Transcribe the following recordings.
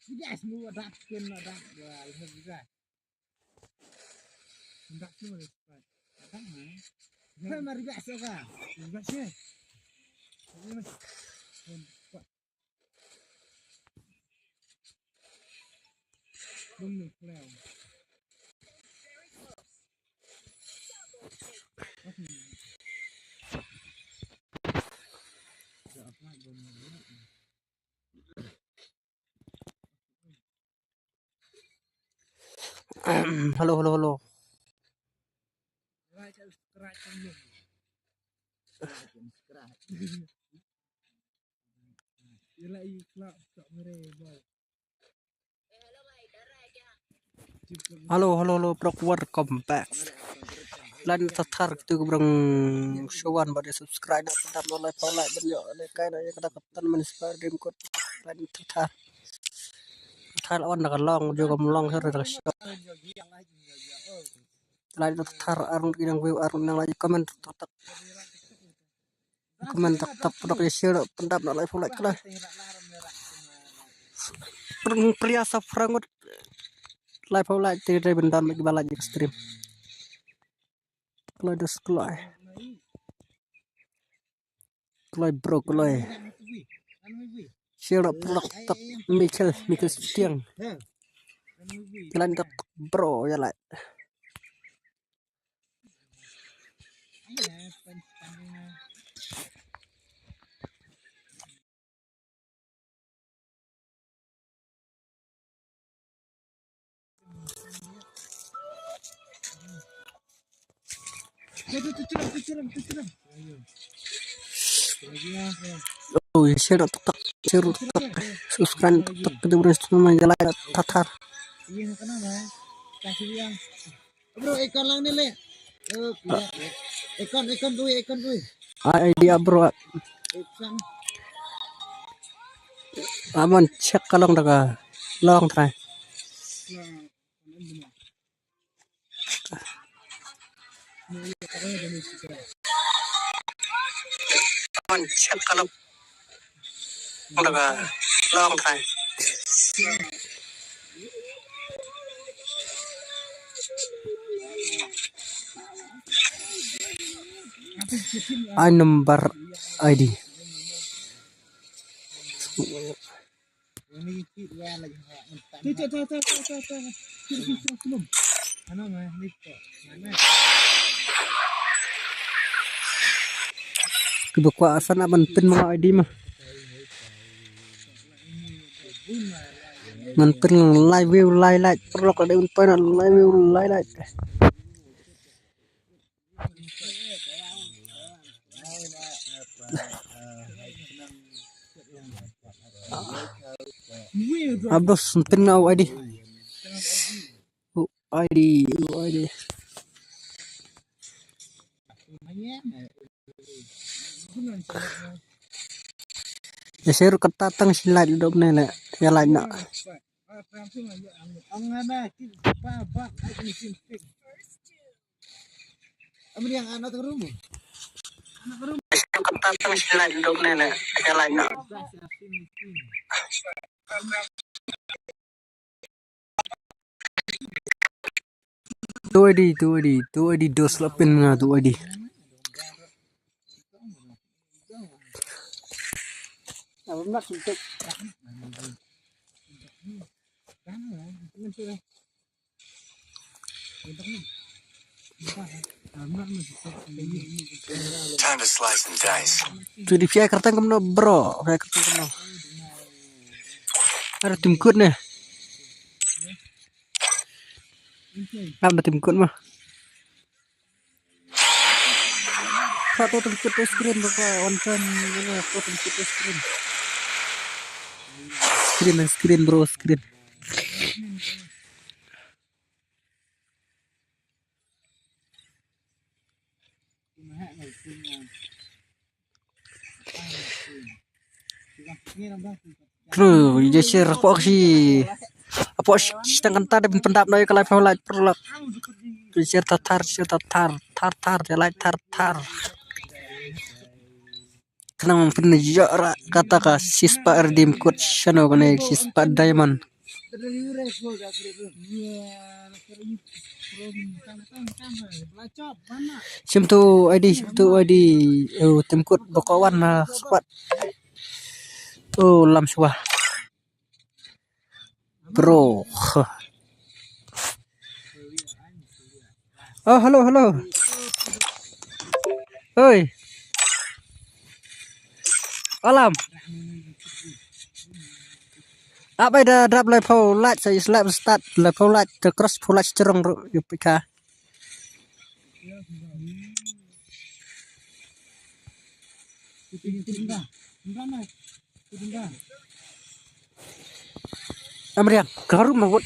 Yes, mu ada pun ada wal juga. Hendak semua cepat. Ada mah. Hai mari biasa ka. Biasa. Bung kleo. Halo, halo, halo. Halo, halo, halo, bro, welcome back. Lan tatar tu berang showan pada subscribe dan tetap like banyak le kain aja kata ketan menspire game code lan tatar. Tatar on nak long juga melong sur tak shop. Lan tatar arun yang view arun yang lagi komen tetap produk ya share pendap nak like lah. Pria safrangot like tidak bendan bagi balaji stream. Kalau ada kelai bro kelai share produk tak Michael Stiang jalan tak bro ya lah oh ya share tak subscribe tak kita bersama jalan tatar Iya kenapa? Kasih yang. Bro ikan lang nile. Ikan tuh. idea bro Ikan. aman cek kalau nggak long try aman cek kalau nggak long try I number ID kebukuan aman pin mga ID mah ngantin live view live perlu ada unpan live view live abdos pin mau ID ID ya share ketatang silat hidup nenek ya lain nak yang anak terus. ketatang silat hidup nenek ya lain nak tu ID dos lapin nga tu ID Time to slice and dice. tu di via kertas kamu bro via kertas kamu ada tim kut nih ada tim kut mah satu tim kut screen baka on cam ini satu tim kut screen bro screen True, jadi share apa sih sedangkan tadi pendap naik ke live like perlu share tatar ya like tar kenang penjara kata ka sispa erdim coach channel kene sispa diamond Terliure full dah kira. Ya, kira tang belacap mana? Sim tu ID tim kut bakawan squad. Oh lam suah. Bro. Oh halo. Oi. Alam. Apa dah drop level light saya slap start level light the cross full light cerong yupika. Tinggal. Mana? Tinggal. Amriang garu mawut.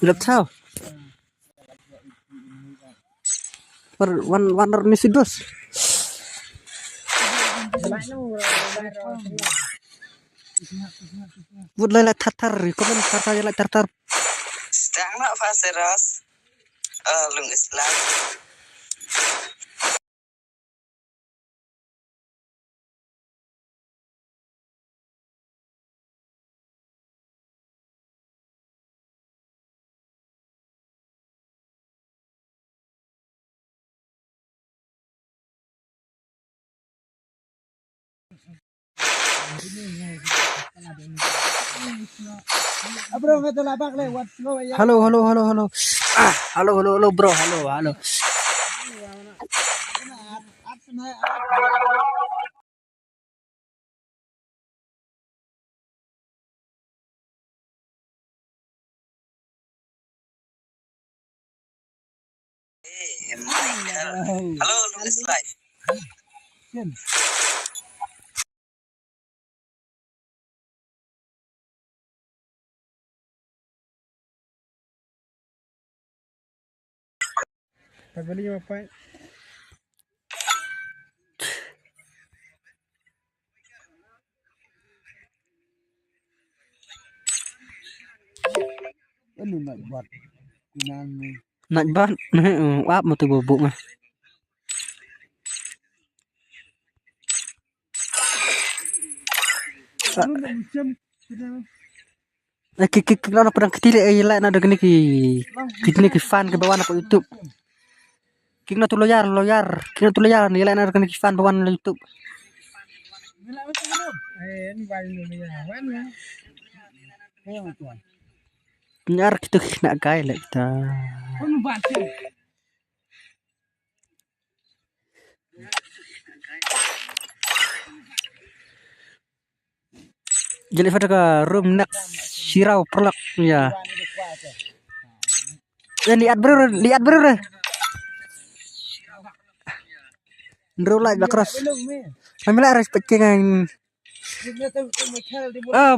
Lep sao. Warna ni sidos. Buat lele tartar, komen tartar lele tartar. Stang nak faseras. Lung Islam. Bro, ngetu labak lewat slow ya. Halo. Halo bro, halo. Halo, Lung Islam. Pagali apa? Ini nak buat kunang. Nak ban, apa mau tu bubuk mah. Kik nak pedang ketilik lain ada kini ki fan ke bawah apa YouTube. Kik nak tu loyar, ni lain ada kini ki fan bawah YouTube. Ini baru ni ya. Mana? Kayak macam. Nyar kita nak gay lah kita. Kamu baca. Jadi pada ke room nak sirau perlak ya. Lihat bro. Nrolak bakras. Ambil respect dengan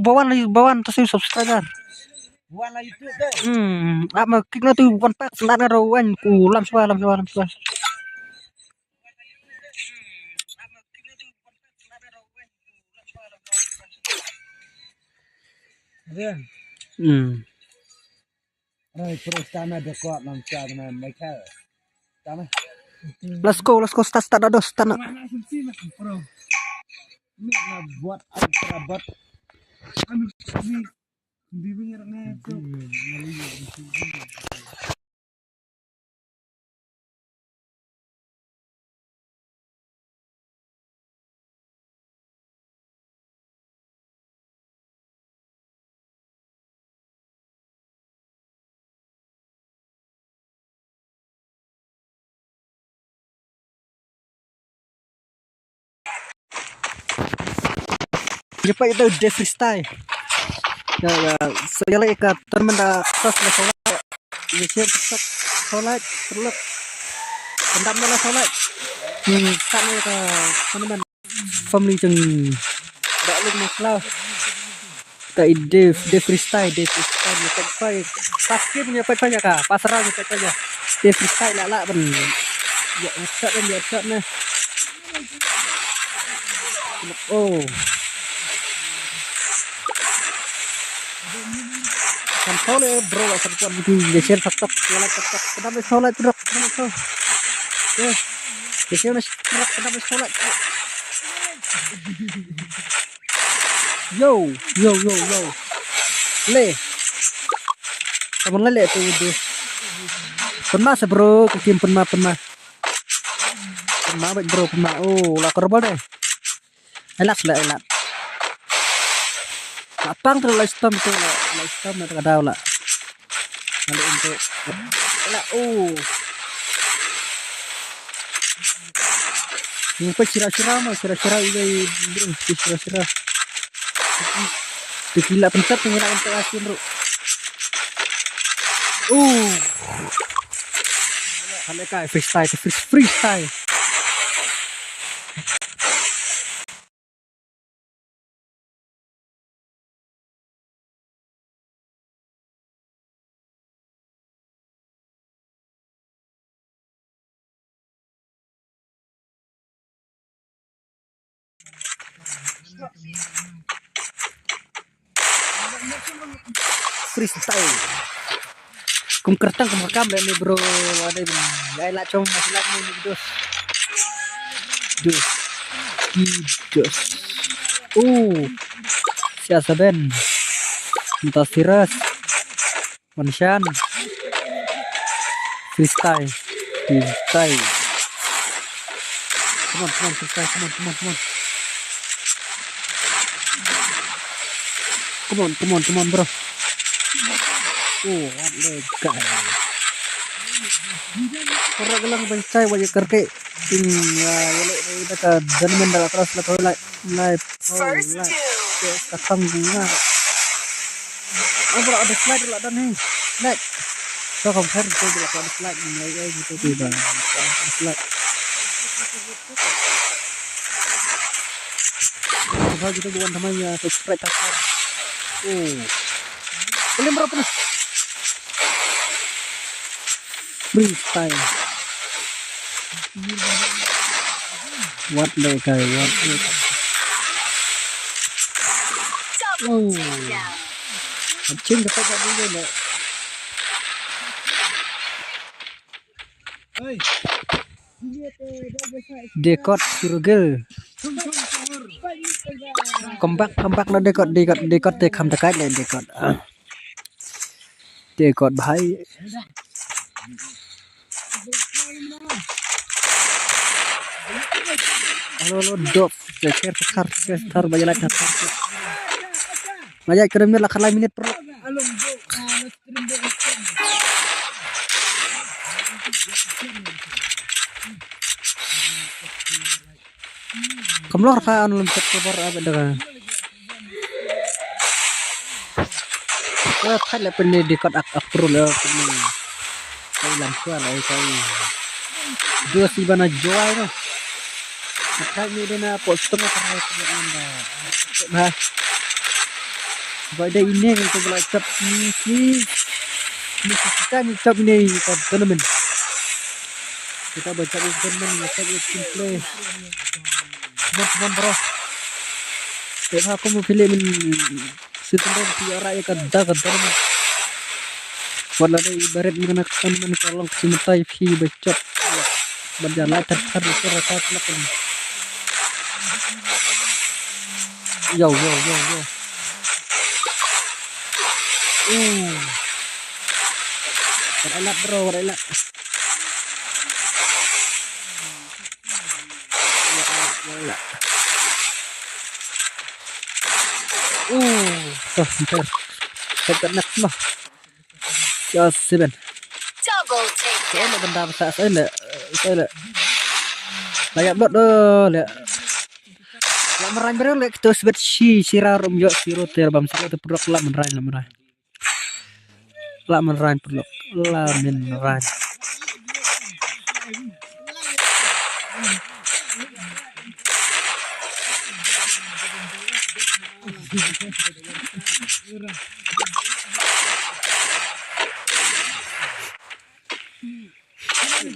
bawan tu subscriber. Buat lah YouTube deh. Apa kita tu kontak sebenarnya rawan ku lam suah. Ada. Terus tanah dekat lancar dengan Michael. Tanah. Let's go start dos tanah. Mana sih nak pro? Ini nak buat apa? Anu di pinggirnya tu. Jepang itu de freestyle. Ya, saya lagi ke teman dah tos lah solat. Ya siap tetap solat terlep. Pendam lah solat. Kan ke teman family jeng dak lu masalah. Tak de freestyle ya pai. Pasti punya pai ka. Pasrah kita aja. De freestyle lah ben. Ya shot nah. Oh. Kan soleh bro serta begini geser tetap kenapa soleh terus kenapa geser kenapa soleh Yo, yo, yo, yo. Le, kamu lele tuh deh. Penma bro, kekim penma. Penma baik bro, penma. Oh, lah kerbal deh. Elat. Lapang tuh live storm nanti kadau lah. Lalu untuk elat. Oh, yang sirah mah sirah ini bro, sirah. Gila pencet pengen untuk asin bro. Hale kai freestyle. Freestyle. Kum kertang kum rekam deh nih bro. Ada ini. Ya elah com masih lagi nih dos. Siasa Ben. Entah siras. Manshan. Freestyle. Come on, freestyle. Come on, bro. What the guy. Orang gelang pencai wajah kerke. Wale kita ke dan dalam terus live. Kakang bunga. Bro, ada slide lah dan nih. Slide. So compare itu juga ada slide mulai gitu tiba. Slide. Kalau gitu bukan namanya subscribe takar. Boleh berapa nih? Freestyle. What the guy? Cing dapat dulu nih. Dekot surgel. Kompak lah dekot tekam terkait lah dekot. Dekot bahaya. Halo dop, share banyak like banyak kirimnya lah kalau minit per. Kamu luar kan lompat keluar apa dengan? Thai là bên này đi con ạc pro là mình cái làm sao lại cái đưa si bana joy nó cái như đây là post nó phải là vậy đây ini yang kita belajar ni kita ni cap ni kan mình kita baca teman macam simple teman bro tapi aku mau pilih sebenarnya tiara ya kadang wala deh ibarat menggunakan kolong cimentai fi bacot berjalan terus rasa telepon yo enak bro enak bentar saya nak mah cho seven saya nak benda besar saya nak layak buat lah meran bro lek to sebet sirah rum yo siro terbam siro te produk la meran produk la meran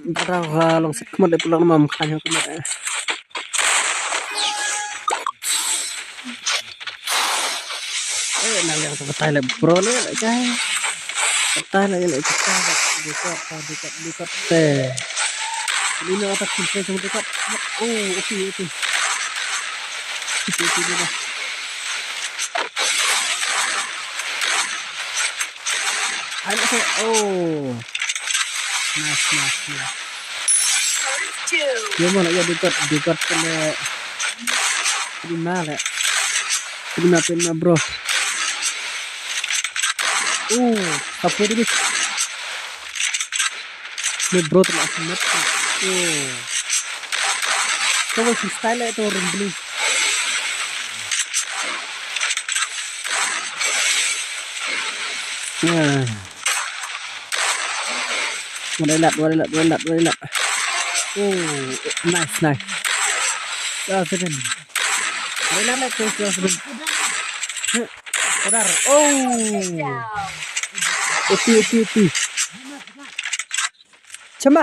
Barang long sik kemudian pulang mam kanya kemudian nang yang betai le bro le cai betai le kita dekat teh ini otak kita sama dekat oke itu Ayo masuk. Oh, nice. Gimana ya dekat kena Terima bro. Apa ini? Ini bro terlalu mat. Coba freestyle itu orang beli. Walat. Nice. Seven. Walat seven. Kodar. Uti. Cuma.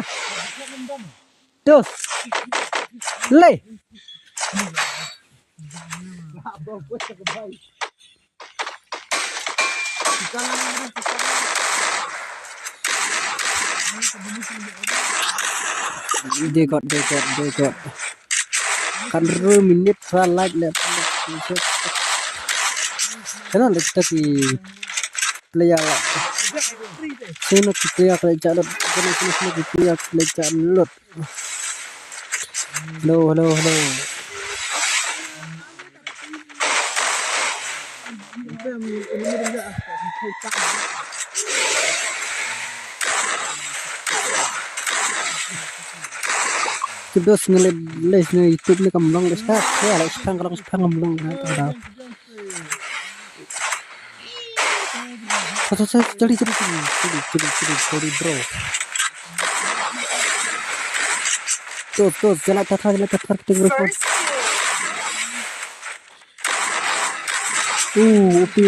Dos. Lay. They got. Kan minit like left. Kenapa kita ki player lah. Sino ki player kalau jalan, sino ki player kalau jalan lot. Hello. Kita les na YouTube ni kamlang les ka. Kaya les pang kamlang na tada. Jadi bro. Tuh, jalan tatar kita bro. Upi.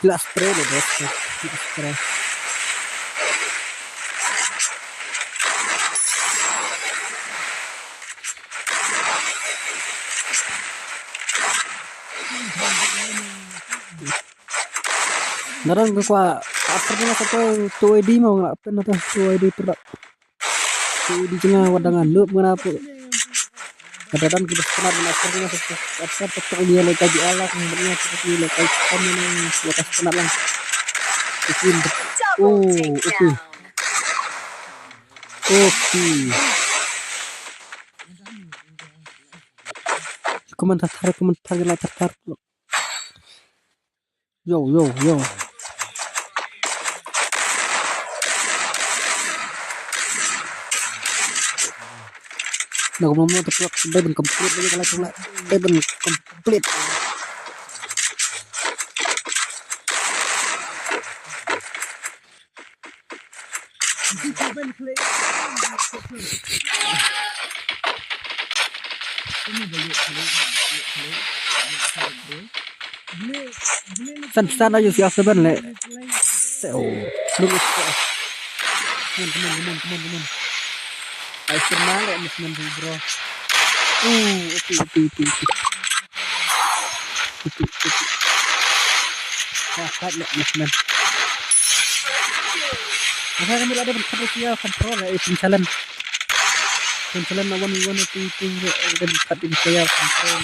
Gelas spray deh bos. Spray. Narang kwa apa satu tuh ID mau nggak apa nanti tuh ID produk tuh ID cina wadangan lu mengapa kadang kita pernah menakarnya apa dia lagi di alat sebenarnya seperti lagi kamu yang lekas pernah lang oke komentar lah tertarik yo nah mau terus ben komplit lagi kalau cuma ben komplit san aja siapa ben le lurus teman Ay semale misman bro. Upi. Dapat le misman. Masa kami ada bersedia kontrol ya pencalan lawan itu dan tadi saya kontrol.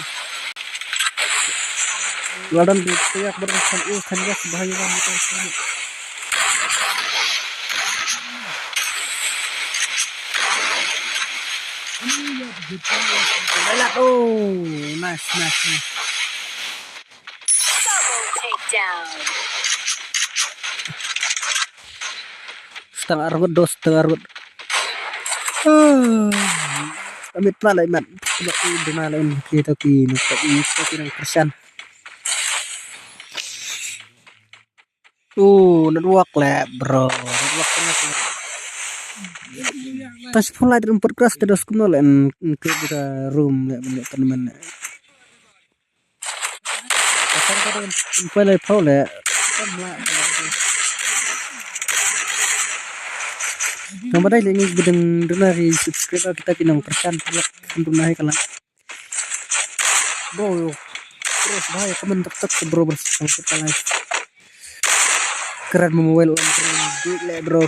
Lawan di saya berkesan kan ya bahaya banget itu. Nice. Double takedown. Setengah argut. Amit pala iman. Coba dinalain kita kini ng Christian. Network lah bro. Network tengah. Tas pun lagi rumput keras terus kemudian ke kita room le banyak teman. Asal kadang pulai paule semua. Nomor ini gedeng dari subscriber kita kinong persen untuk naik kalah. Bro, terus bahaya komen tetap bro bersangkut kalah. Keren memobile on duit le bro.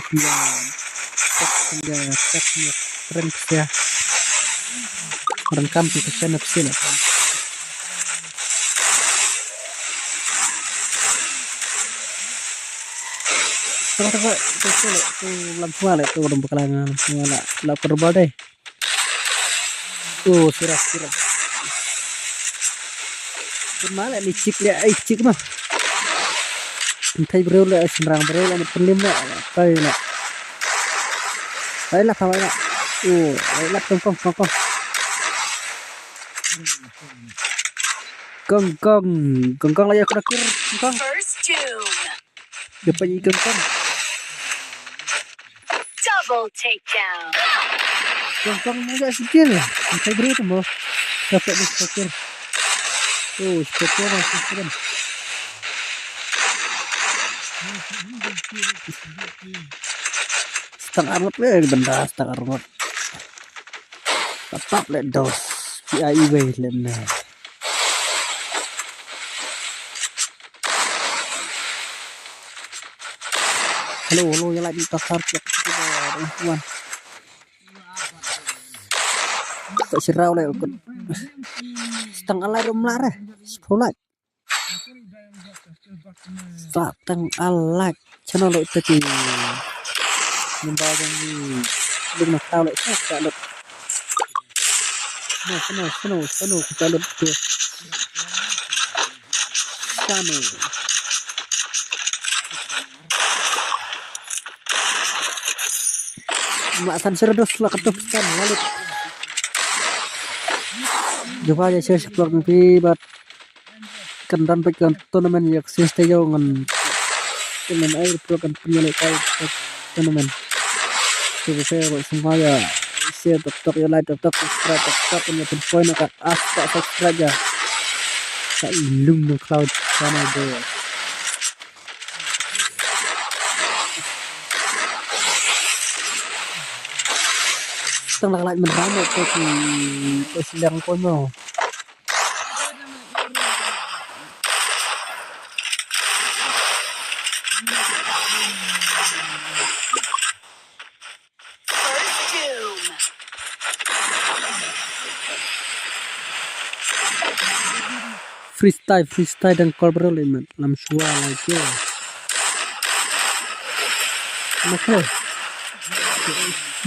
Ya, cek keren ya. Orang kampung ke sana sini. Coba itu langsung ala itu orang bakalan langsung ala lapor badai. Sirap. Kemana nih cik mah. Thầy bro lại sầm bro lại một phần lim lại tay lại đấy là sao vậy ạ đấy là con lại có được con First doom. được bao nhiêu con Double takedown. con nó ra skill thầy bro tuh mau dapat di skill skill masih keren setengah armut benda setengah armut tetap let dos PIE way lên này halo yang lagi tak sarap teman tak sirau lah setengah lai rumlah deh sekolah setengah alak channel lại tadi nhưng bao nhiêu đừng mà sao lại khác cả được sano kita lihat tuh sano Masan serdos lah ketukan lalu coba aja saya explore nanti buat kendan pegang turnamen yang sistem jangan dengan air program penyelesaian turnamen jadi saya buat semua ya share TikTok ya like TikTok subscribe TikTok punya poin akan tak subscribe ya tak ilung no cloud sana deh setengah lại meramai ke sedang kono freestyle dan kolbro limit lam shua lagi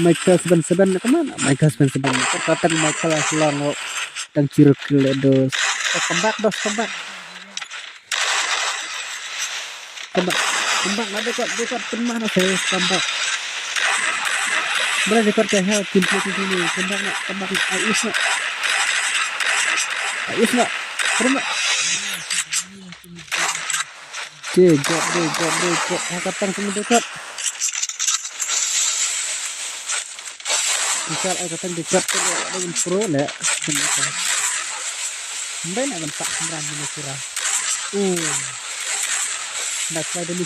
Michael seban kemana Michael seban kata Michael selong dan ciruk dos kembang ada kok teman saya kembang berada dekat ke hal tim sini kembang Ais nak terima dekat angkatan semua dekat misal angkatan dekat dengan pro lah sampai nak bentak sembilan minit kurang nak saya dulu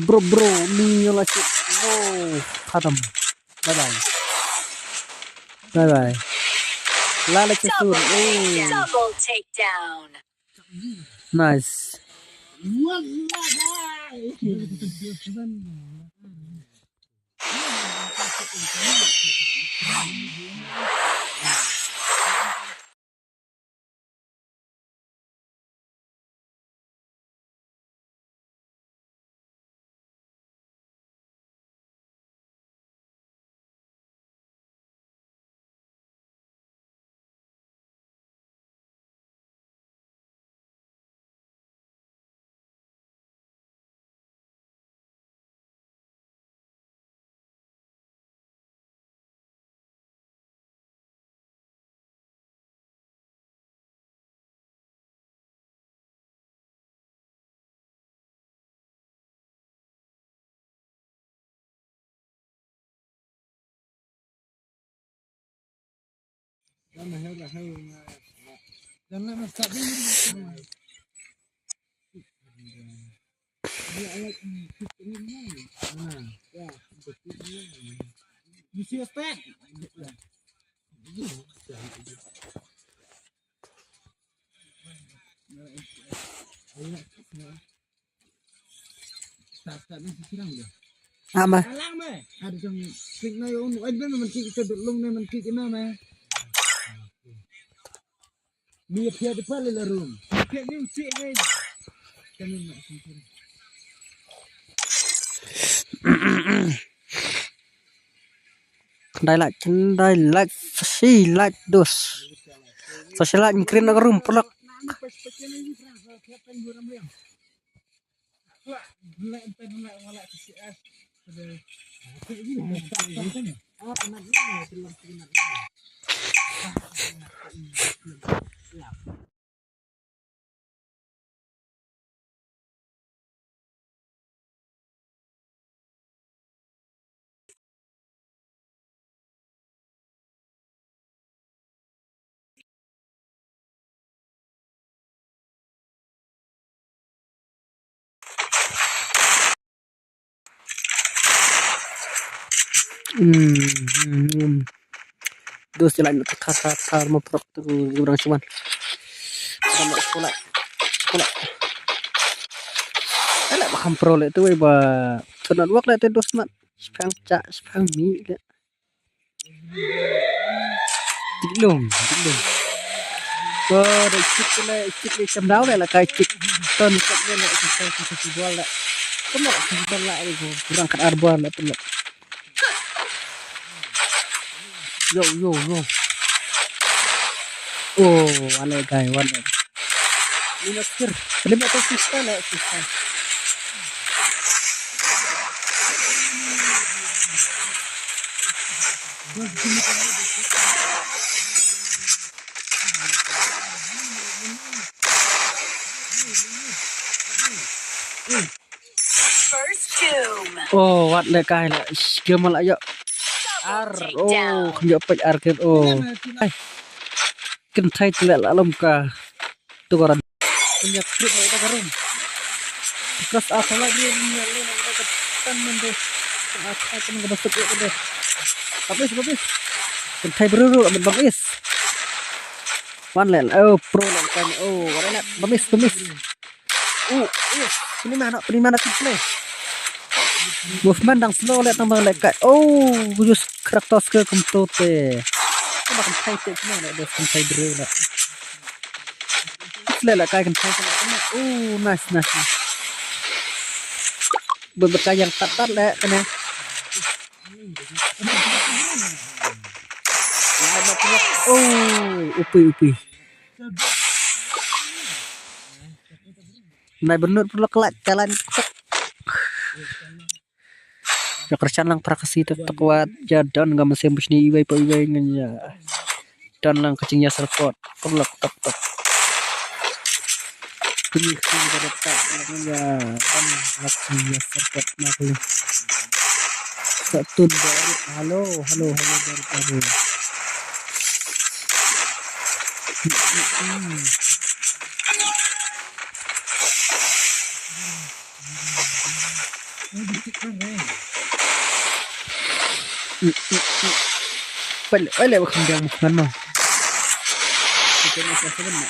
bro ni lagi khatam bye bye Lala Chesur. Double takedown. Nice. Jangan masak dulu. Dia alat ini. Nah, ya, betul. Bisa start. Start ni siram dia. Ama. Alang mày. Ada trong kịch này anh biết mình kịch từ lung này mình kịch nó mày. Dia dia di pala la room. Dia ni uci ngay. Kami nak sini. Đây lại xí lại dos. Sao sẽ lại keren nak room pelak. Dos jalan nak thar mau prok tu orang cuman. Sama sekolah. Ala makan pro le tu ba. Tunan wak le tu dos mat. Spang mi le. Tiklong. Rồi chích le chấm đáo này là cái chích tên cận lên lại thì cái jual lại. Cái mà jual lại thì kurang kat arban lah tu. Yo. Oh, aneh guys, aneh. Ini kir. Lebih atau susah lah, susah. First doom. Oh, what le guys lah. Game lah yo. Ar. Oh, kami apa ar ke? Oh. Kentai telak alam ka. Tu koran. Punya krip ada karum. Terus apa lagi ni ada ketan mende. Akan masuk ke deh. Habis. Kentai beruru amat bagus. One land. Oh, pro land kan. Oh, mana bagus. Ini mana play. Movement dang slow let tambah lekat. Oh, just kratos ke komputer. Kita makan thai tek ni lah, dos thai bro lah. Lah kai kan thai kan. Oh, nice. Beberapa yang tat lah kan. Oh, upi. Nah bener perlu kelak jalan. Ya kerjaan lang prakasi tetap kuat jadan nggak mesti bus ni iway nganya dan lang kecingnya serpot perlu tetap pilih pada tak nganya dan kecingnya serpot nakli satu dari halo dari Wala bakang dia mukman mo. Ito na sebenarnya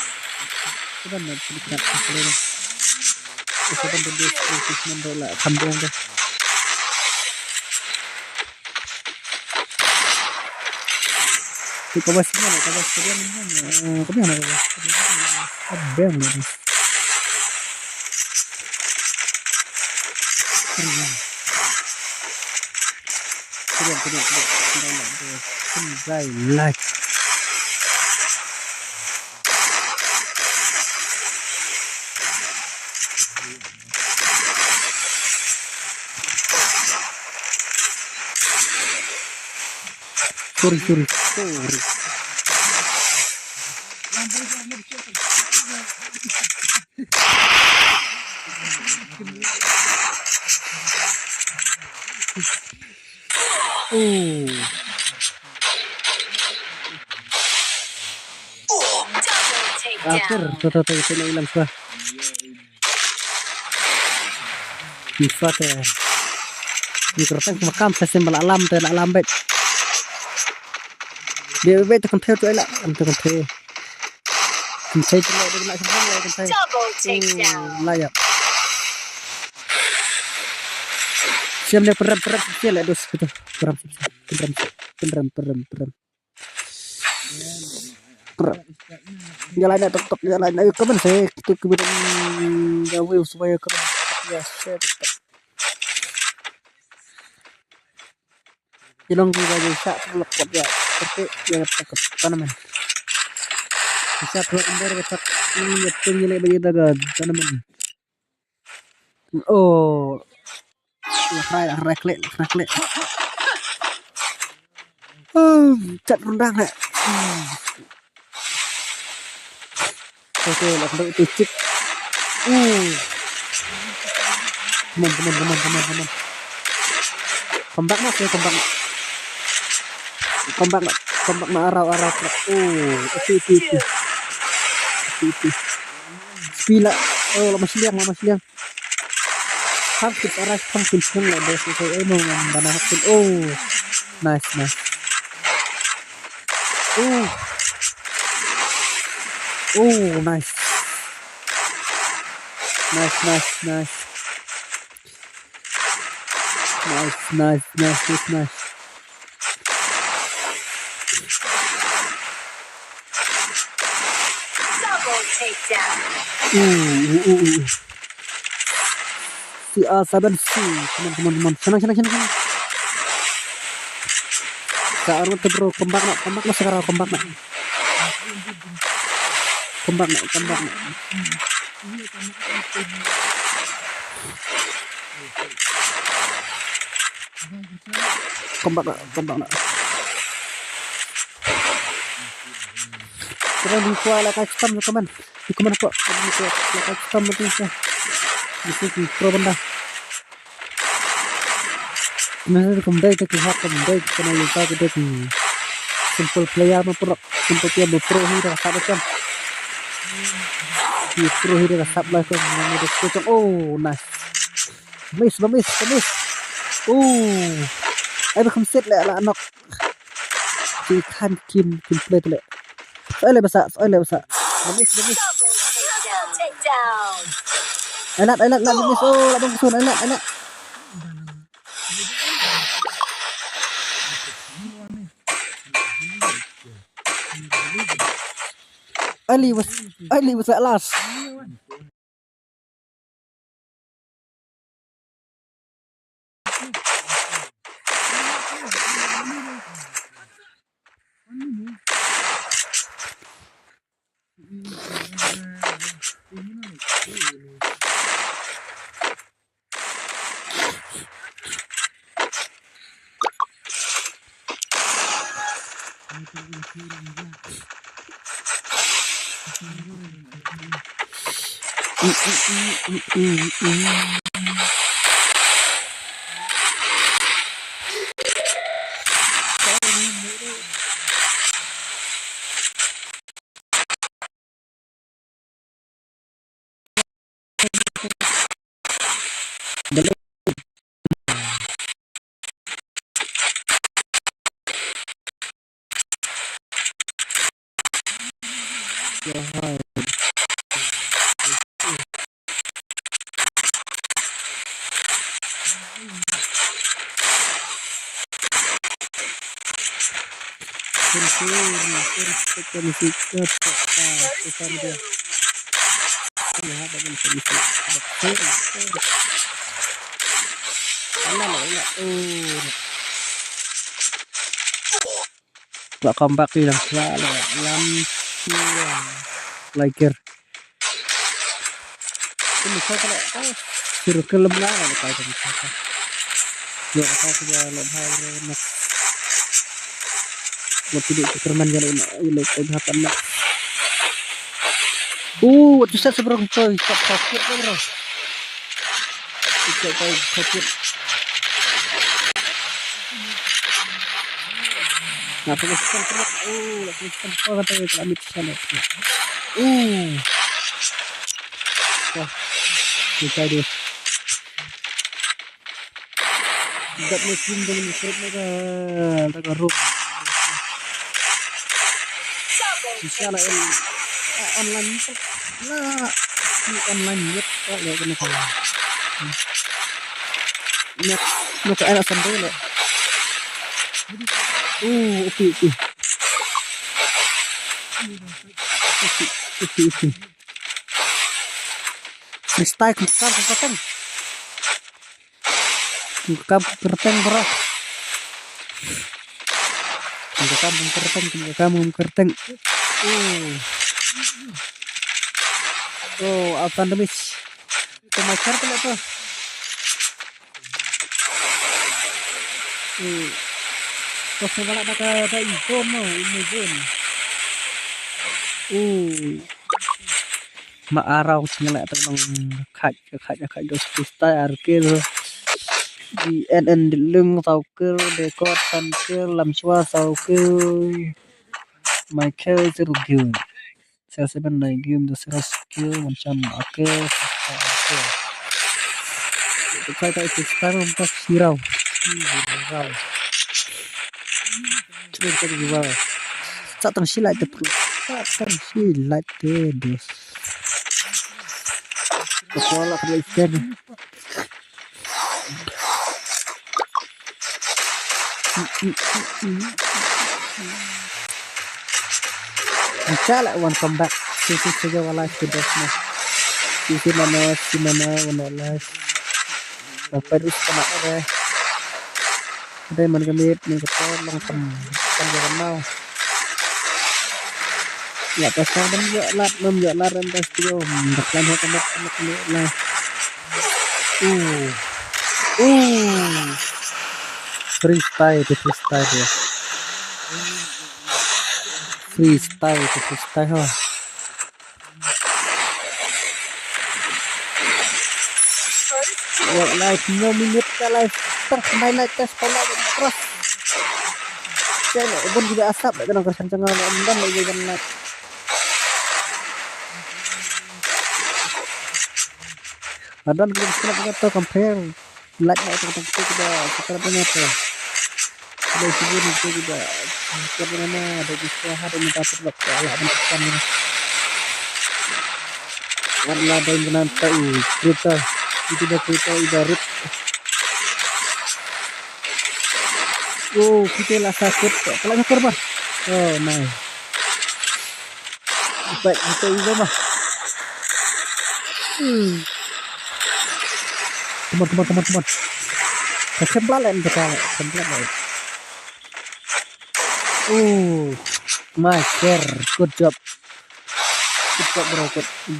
sedikit sebenarnya. Ito kan dia proses mendola kambing dah. Ito bas mana? Kabas dia mana? Kami mana kabas? Abang ni. Tidak. Like. Sorry. Akhir toto itu hilang suah. Bisa teh. Mikrofon makam sesimbol alam teh alam bet. Dia bet kan teh tu elak kan teh. Kan teh tu dia nak semua kan teh. Double takedown. Layak. Siam dia peram sial ya dos gitu. Peram. Jalan tok jalan ayo kapan saya itu kemudian gawe supaya kapan ya saya tetap Ilong juga bisa lekot ya tapi ya takut tanaman bisa keluar kembali betak ini tinggi bagi daga tanaman oh rekle cat rendang ya oke langsung ticik teman kembang mas ya kembang na arau itu spila lama siang hampir arah hampir siang lah deh saya mau mana hampir nice nice Double takedown. Si A7 si teman-teman senang sekarang tuh bro kembang nak sekarang kembang nak keren di kuala custom teman di kemana kok di kuala custom itu sih di sini pro benda nah kembali ke hak kembali karena yang tahu kita di simple player pro simple player pro hero sahabat kan di pro hero sahabat kan nice miss ayo set lah anak di kan kim play le soalnya besar miss Double takedown. enak miss labang kesun enak Ali was at last. Gak kompak bilang lager ini kalau suruh kelem lah kayak tadi kata yo apa saja lebih enak mau tidak kerman jalan ini kelihatan nak bisa seberang coy sakit bro kita tahu sakit nah teruskan kata kami sana wah kita deh tidak muslim dengan muslim mereka room bisa lah online lah online net kok ya kena nó cái là phần đấy này. Okay. Freestyle kentang. Kerteng bro. Kamu kerteng. Altan demis. Kemacar pula tu. Terus kalau ada iPhone no, ini pun. Maarau nyelak tentang khaj dos freestyle arkil di NN lưng tàu kêu decor tan kêu làm choa tàu kêu Michael zero game saya sebenarnya game the zero skill macam akil itu kayak freestyle untuk sirau coba kita coba satang silat terus kepala kerjaan Inshallah one come back sisi saja walau sudah semua sisi mana walau perus kena ada yang mengemit mengkepal langsung jangan mau ya pasal menunjuk lat dan studio berkelan hebat lah freestyle ya freestyle ha live 5 minit ke live main live test pola terus saya pun juga asap dengan kesenjangan dan lagi live ada kita tahu compare like itu kita punya tuh dari sini itu juga karena ada istirahat dan minta terlak Allah menekan warna dan menantai cerita itu dah cerita ibarat kita lah sakit kalau sakit bah nice baik kita juga mah teman kesempatan kita master good job bro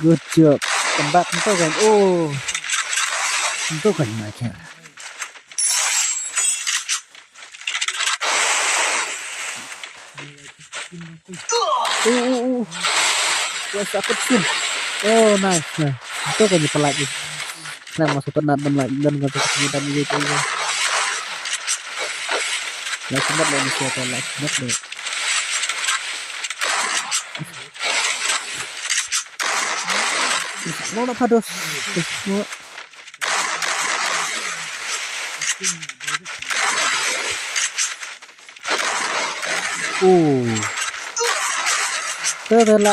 good job tembak itu kan itu kan master wes aku sih nice itu kan pelagi nah masuk penonton lagi dan nggak kesulitan gitu ya lah sempat lagi siapa lah sempat deh mau apa dos semua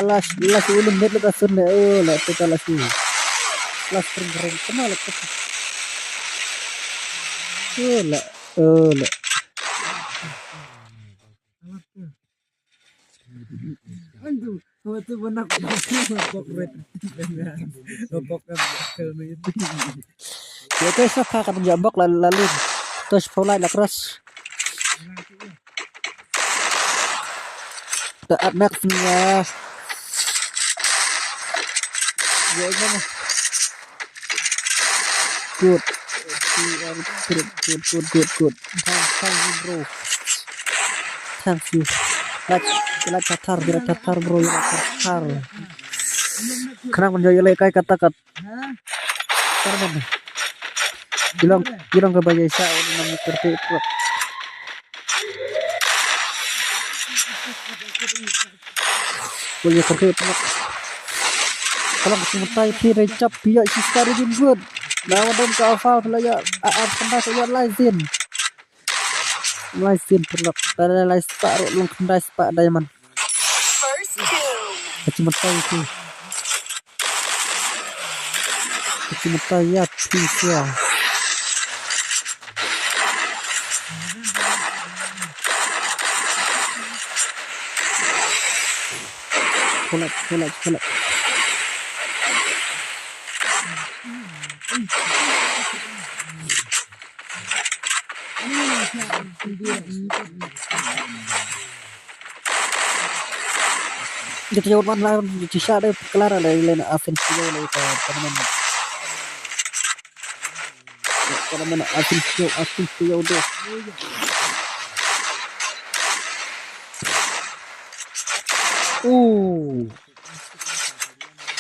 las ulun net lepas sunde lah kita lagi las tergereng kenal kita lah Aduh, waktu benak ngopok red. Ngopok itu. Ya guys, akan jambok lalu terus pola nak keras. Tak maxnya. Ya gimana? Good. Thank you bro. Thank you. Kita catar bro ya catar. Kenapa menjadi kai kata-kata? Karena bilang ke Bayi Isa untuk mengerti itu. Boleh kerja itu. Kalau kesemutai kira cap biar sistar ini good. Nama dan ke alfa ya kena saya lazim perlu pada lais pak long kena pak diamond. Kesemutai itu. Kesemutai ya bisa. Kolak. Kita jawab mana di sana kelar ada lain offensive lain teman offensive udah.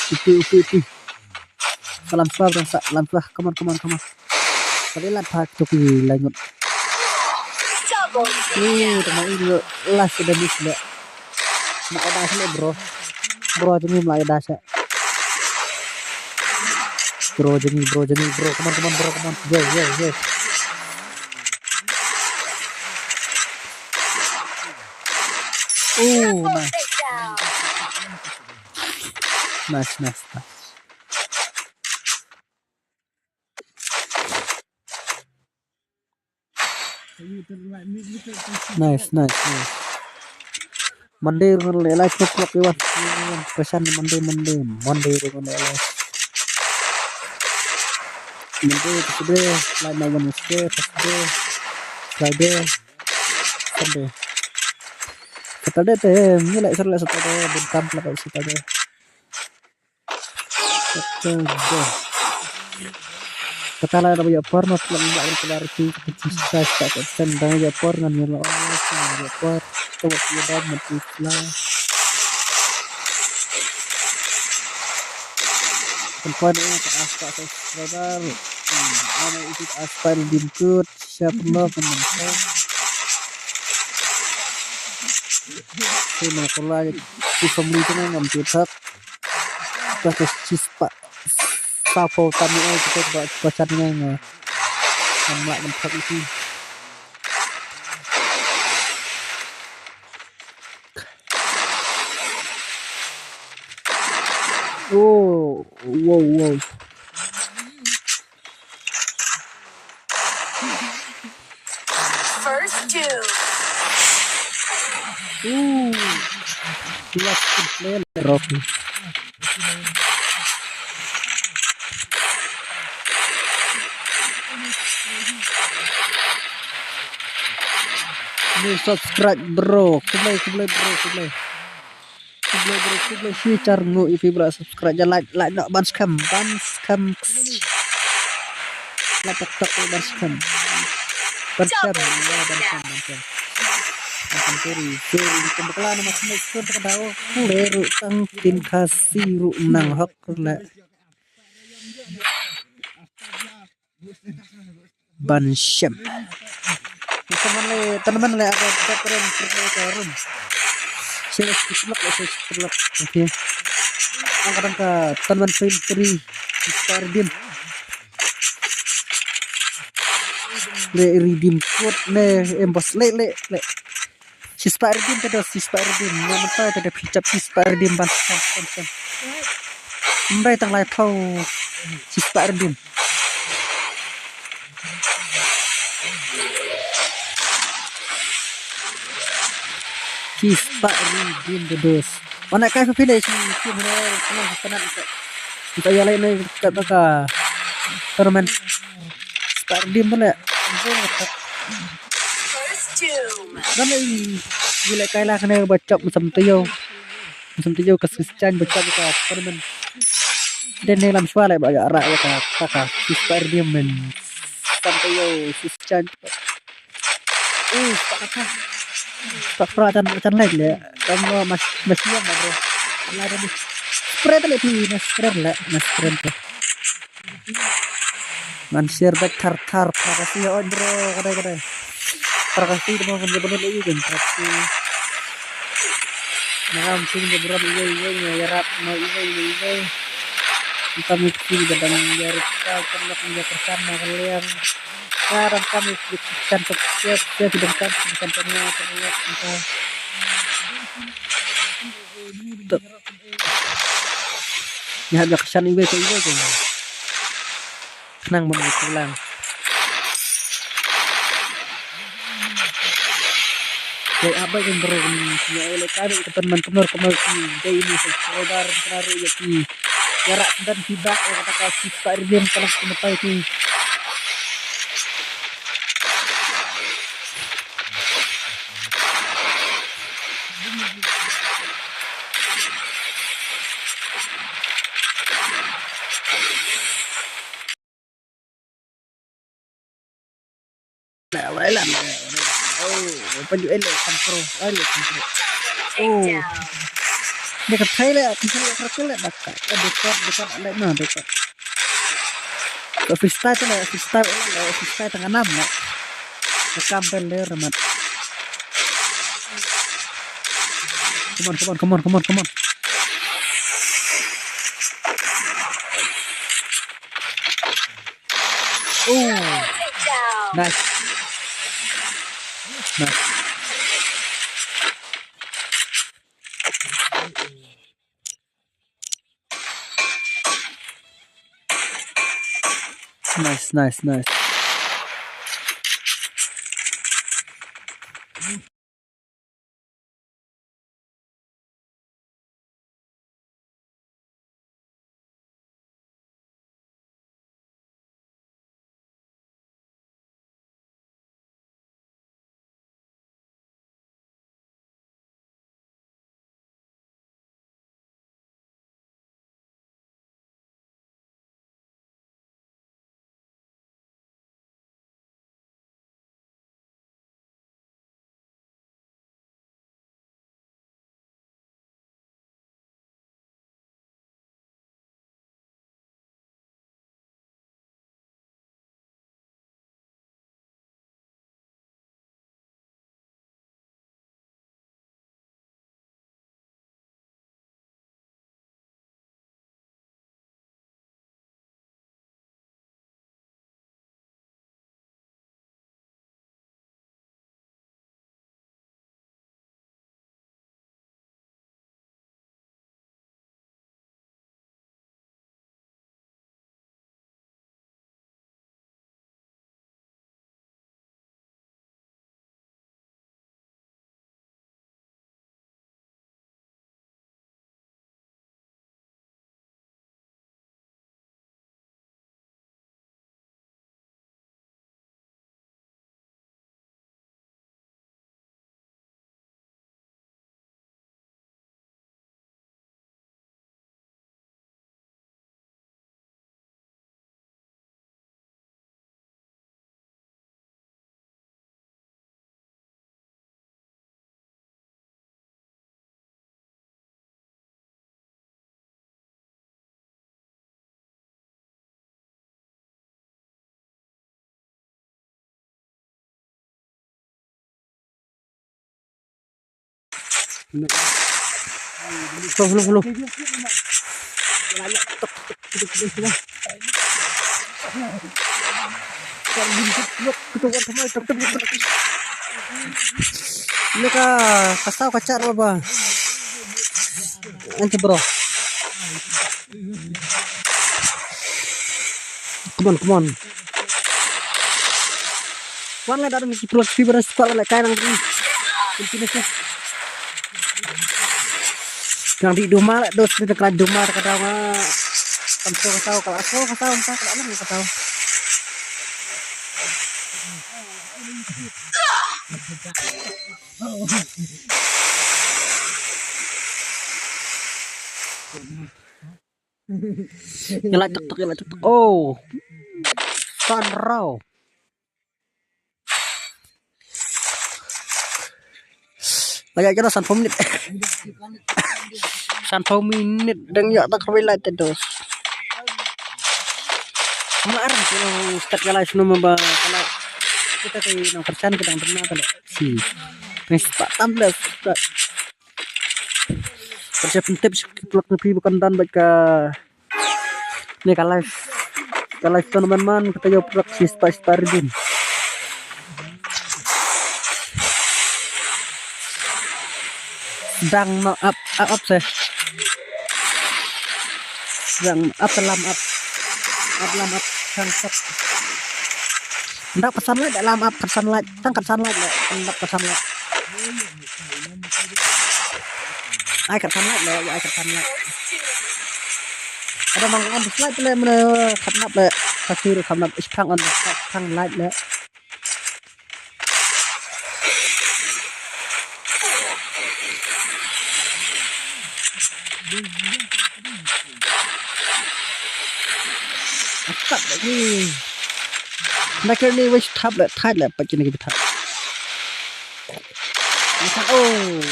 Itu. Lampah, come on. Tadi lampah tuh lanjut. Double Teman ini las sudah bisa. Nak ada sih bro jadi mulai dasar. Bro, come on, go. Nice. Nice. Monday con lẽ lại chụp lọc luôn. Pesan Monday con lẽ lại. Monday, Tuesday, like my Wednesday, Thursday, Friday, Sunday. Saturday teh, ini lại Saturday, bukan lại Saturday. Kata lah ada por not lang kelar ti kita tak sendang ya por ngan lo ya por to ya dad mati la tempat ini ke aspal saudar ana itu aspal dimkut siapa lo kementerian saya sekolah di pemerintahan ngambil hak proses cispa Sapo kami kita buat pacarnya sama tempat itu. Wow. first two. Jelas player Rocky. Ini subscribe bro, kublai share ngu ipi bro subscribe jangan like nak ban scam like tak ban scam Kiri kebetulan mas mesur terdaw kuleru tang tin kasih ru nang hak le ban scam teman-teman ada background terus saya setelak oke angkatan ke teman filtri Stardim redeem code ne embos le si Stardim yang mentah ada picap si Stardim ban mbak tang lai thau si Stardim Kispa Ridin the best. Mana kaya village ni kira kalau kenal kita yang lain kata tournament Stardim mana? First two. Dan gila kaya lah kena baca macam tiyo kasih can baca tournament. Dan dalam suara banyak arak kata Stardim men sampai can. Tak perhatian macam lain le, kamu masih yang bro, ada di spread lebih spread tu. Mansir baik tar prakasi ya bro, kadai. Prakasi itu mau benar lagi kan prakasi. Macam sini beberapa iya yarap mau iya. Kita mesti dalam yarita karena penjagaan kalian. Sekarang kami berikan sukses ya tidak kan terlihat kita ya agak kesan iwe kan senang banget pulang Kayak apa yang bro ya oleh kami ke teman-teman kemarin dari ini saudara terlalu ya ki jarak dan tiba kata kasih Pak Irjen kalau sampai itu nah wala oh penju ele kampro ele kampro oh Takedown. dekat saya lah terkele bakal dekat ada nah dekat freestyle lah freestyle tengah enam lah kampel le remat come on oh Takedown. nice nice Belum. Ini kasau kacar apa? Nanti bro. Come on. Wan lah dalam kiprot fibra sekolah lah kayak nang ini. Yang di rumah lah dos di dekat rumah kata mah tempat kasau kalau aku kasau entah kalau mana kasau. Nyala cetok. Oh. Sunrow. Kayak kita sanfo menit. Sanfo menit dan ya tak relate terus. Kemarin kalau start kala semua kalau kita kayak nang percaya kita pernah kalau si mes 14 persiapan tips plot lebih bukan dan baca ini kalau teman-teman kita jawab praksis Irjen sedang no up saya sedang up sunset hendak pesan lagi dalam up pesan lagi hendak pesan lagi ai khát thăm lại rồi ai khát thăm lại First doom. ada mang on slide le mana khát nắp le kasih khát nắp phang on phang lại le Cắt lại đi này cái này với tháp lại thay lại bắt trên cái tháp oh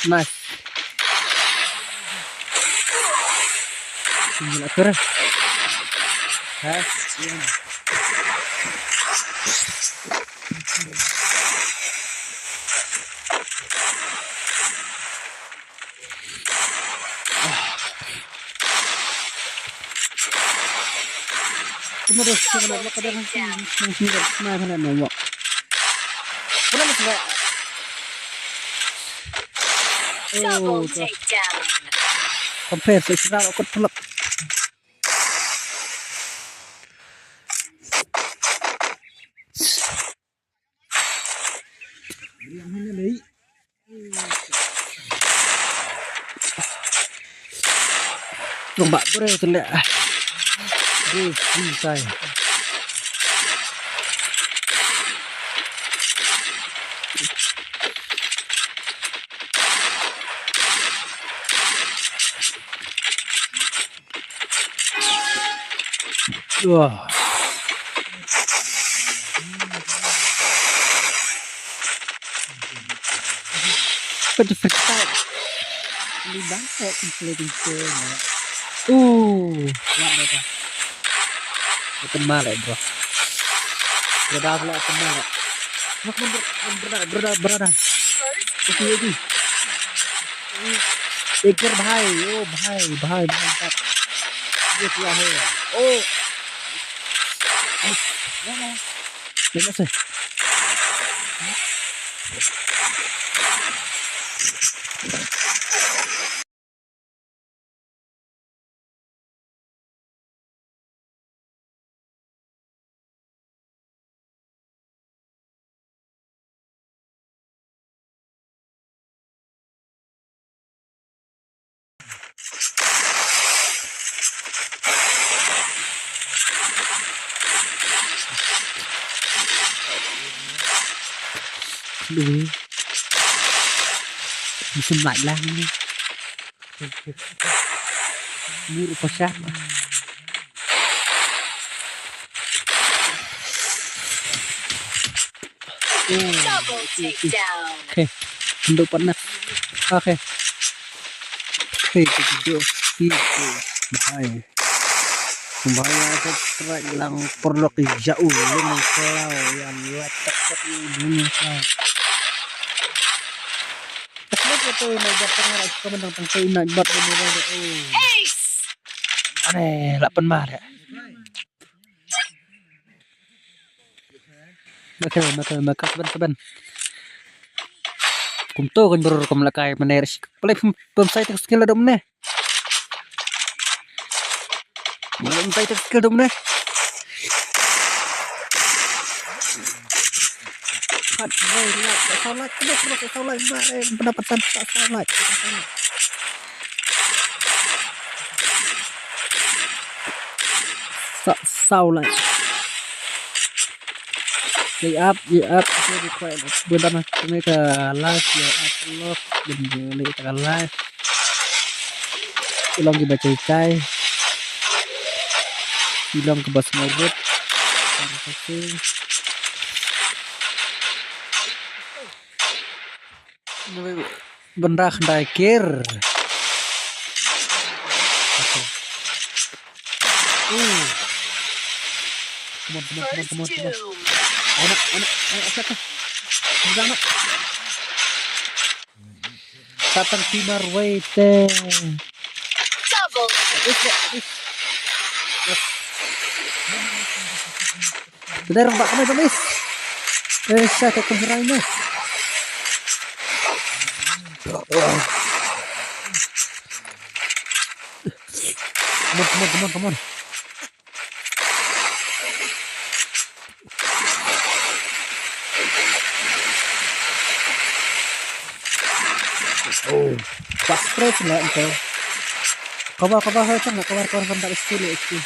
nice ini lah keren ha kemudian sebenarnya kadang mungkin semua mana nemu pernah masih Double takedown. compare sekarang aku telak lomba boleh telak selesai wah perfect time ini banget including game what data open malah bro berada open malah berada First ini pikir bahai oh bahai mantap ये क्या है oh Terima kasih. Đuổi musim lạnh lang đi mưa có sát double takedown. oke untuk panas oke itu bahaya setelah hilang perlu jauh dengan kalau yang letak dunia kau itu naik pengaruh kemenang tentang naik bat Ace. aneh 8 Maret maka seben kumto kan berkom lakai meneris play pemsite skill dom ne malam site skill dom ne kat sao like mare pendapatan sao like sao like Lay up saya require benar ini ke live ya upload dan beli ke live ulang dibaca cai ulang ke bas mobil terima kasih benda kendakir First doom. anak Tatang Timar waite Double. benar Pak kami tulis saya ke kemerainnya come on Pak spray sila ito. Kabar hoy kan kabar tak sekali itu.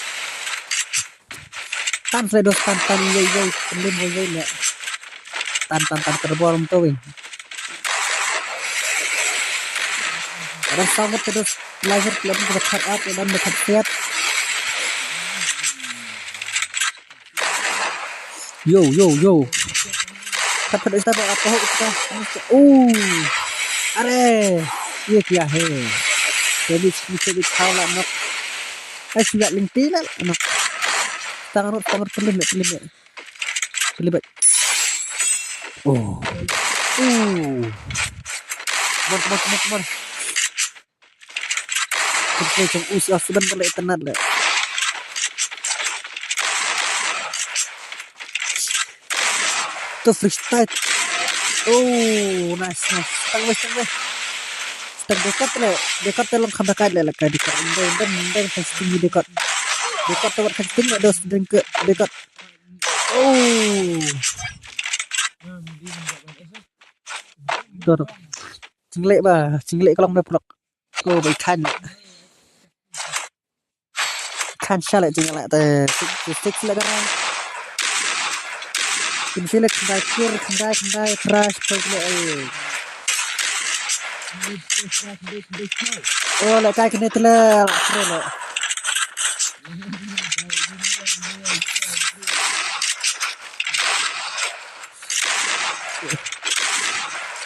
Tan saya dos tan yoi pelim yoi le. Tan terbol tuh. Ada sangat terus laser film berkat up dan berkat set. Yo. Kata dah apa kita. Are. Ye क्या है. Jadi bisa ditahu nak. Sudah linti lah nak. Tangan pelim. Oh. Mon. Kita cuma usaha sebentar lagi tenat lah. Tu freestyle. Oh, nice. Tang dekat dalam kamera lah kan dekat. Dan testing dekat. Dekat tempat testing ada sedang ke dekat. Oh. Tuh. Cinglek kalau mau pelak. Oh, baik kan. Kan salah cinglek teh. Six lah kan. Pinsilek kendai crash peglek. Oh, like kena telah.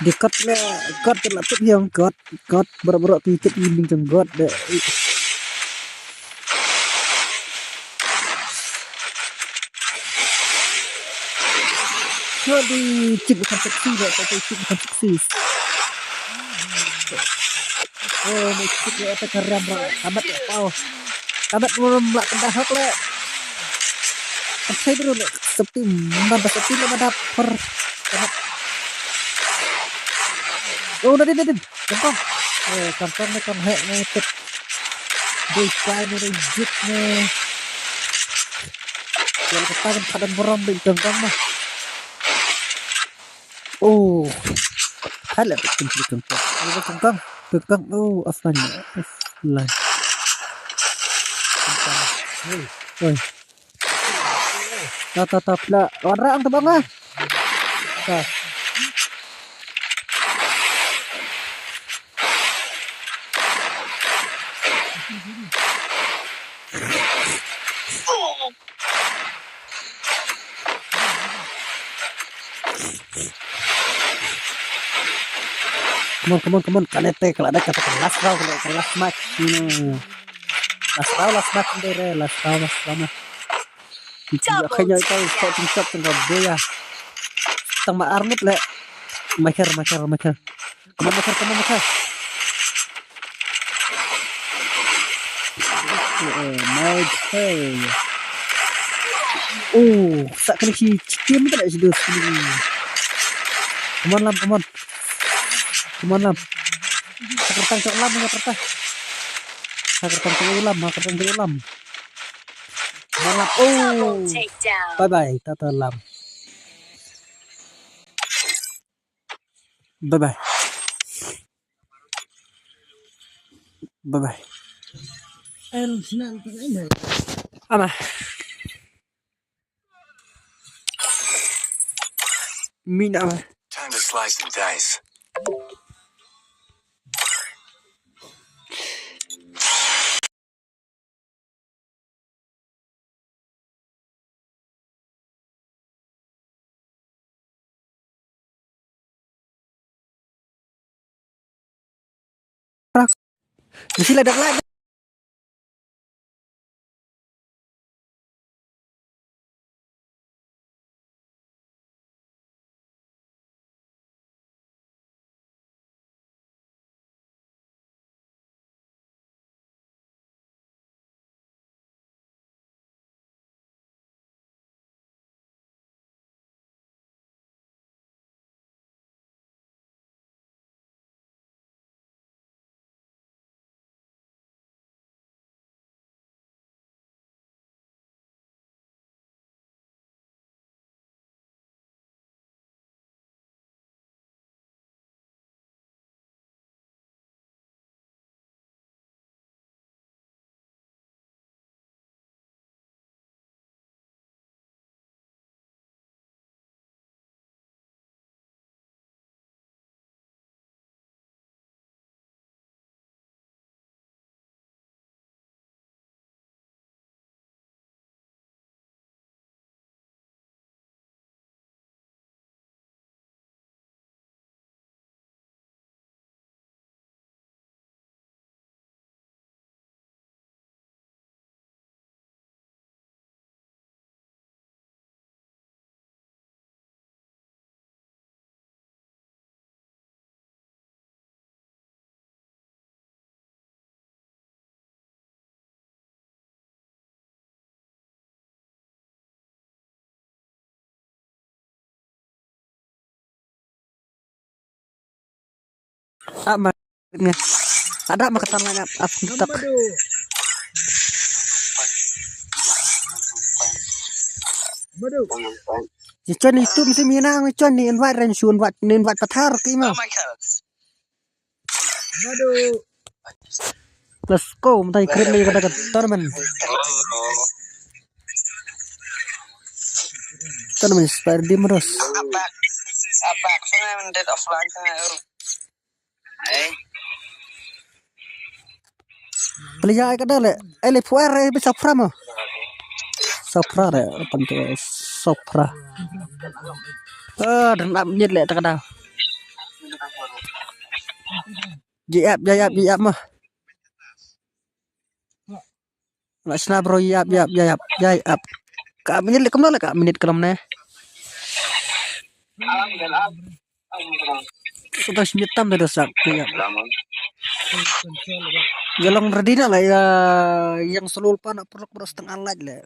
Dekat lah, God telah tu yang God berat tiket ini macam God deh. Jadi cik bukan seksi lah, tapi cik bukan seksi. Oh, cik dia apa kerja berat, kabat ya, wow. Kabat belum lah pendahak lah. Apa itu lah, sepi lah dapat. Oh, udah. Contoh. Contohnya kan hek ngikut. Desain rigid nih. Kalau kita kan kadang berombeng contoh mah. Oh. Hal apa contoh. Ini contoh. Oh, afan. Aflan. Oi. Tatap lah. Orang terbang lah. Nah. Come on. Kalete kalau ada kata last round last match. Last match deh, last round. Kayaknya itu shot tengah boya. Tengah armut le. Maker. Come on, maker. Oh, sak kali cikim tak ada sudah sini. Come on lam. Kertas cok lam. Kertas ulam. Malam. Oh. Bye. Tata lam. Bye. Ama. Mina. Time to slice and dice. Mesti ledak. Ama nya. Ada makatan lain apa tak. Namadu. Madu. Chon itu mesti minang chon ni invite ren sun invite pathar ki Oh, ma. Michael. Madu. Let's go mtai krim ni kata tournament. Tournament Spire di terus. Apa? Saya dead offline saya. Hey. Pelija kada le. Ele puere bisa pramo. Sopra le pantu sopra. Dan ap nyet le tak ada. Jap mah. Masna bro yap. Ka menit le kamna le ka menit kelam ne. Sudah simitam dah sak ya. Galong redina lah ya yang selulpa nak perlu setengah lagi lah.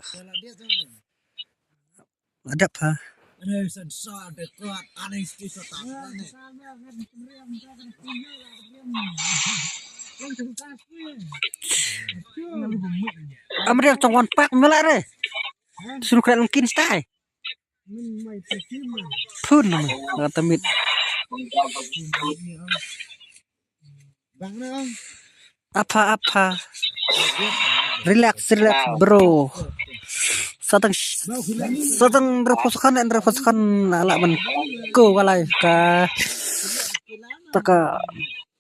Ada apa? Ada sensor dekat aneh sisa tak. Amri yang congwan pak melak re. Suruh kalian mungkin stay. Pun kata mit. Apa? Relax bro. Satang reposakan ala man ko walay ka taka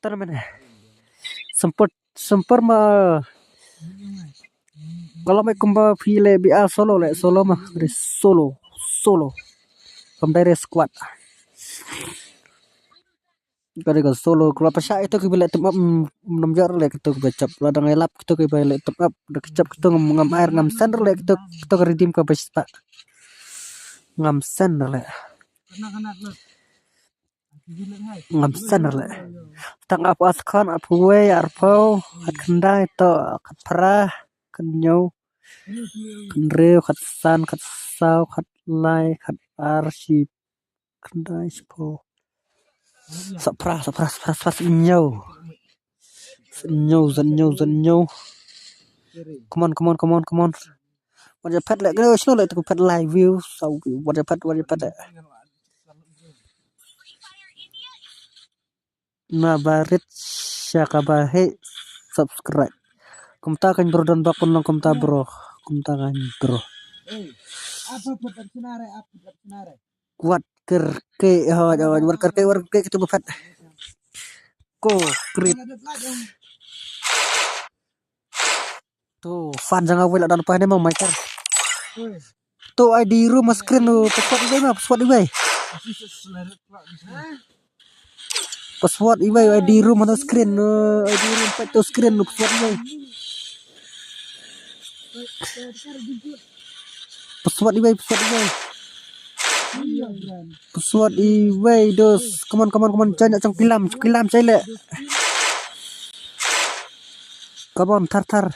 termen sempur mah kalau may kumba file biar solo mah solo kembali squad kada solo kalau pasya itu kibala temap namjar le kita bacap ladang elap kita kibala temap dak kecap kita ngam air ngam sender le kita redeem ka bespa ngam sender le ngam sender le tang apa askan apuwe arpau at kendai to kat parah kenyo kendre kat san kat sau kat lai kat arsip kendai spo Sopra senyo. Come on. What you pet like go slow like to pet live view. So what you pet. Nabarit syakabahe subscribe. Kumta kan bro dan bakun lang kumta bro. Kumta kan bro. Apa petak senare? Kuat kerke kita buat ko krit tuh fan jangan wala dan pa mau maker tuh ID room screen tuh password ID room mana screen ID room to screen password Pesawat iway dos. Come on. Jangan cong kilam cile. Come on, tar.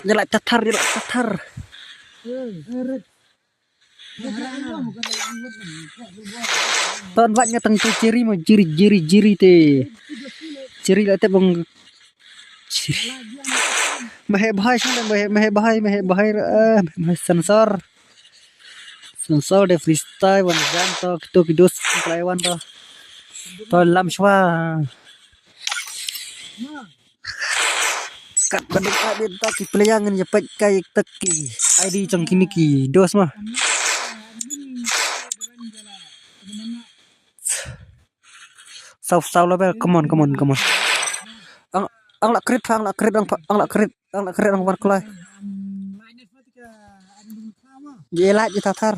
Jelak tatar. Ton waknya teng ciri mah jiri te. Ciri lah te bang. Mahebahai sensor de freestyle wan janto kito kidos Taiwan to lam shwa kat banding adin ta ki pelayangan jepet kai teki ID cong kini ki dos mah saw level come on ang lak krit ang parkulai jelat je tatar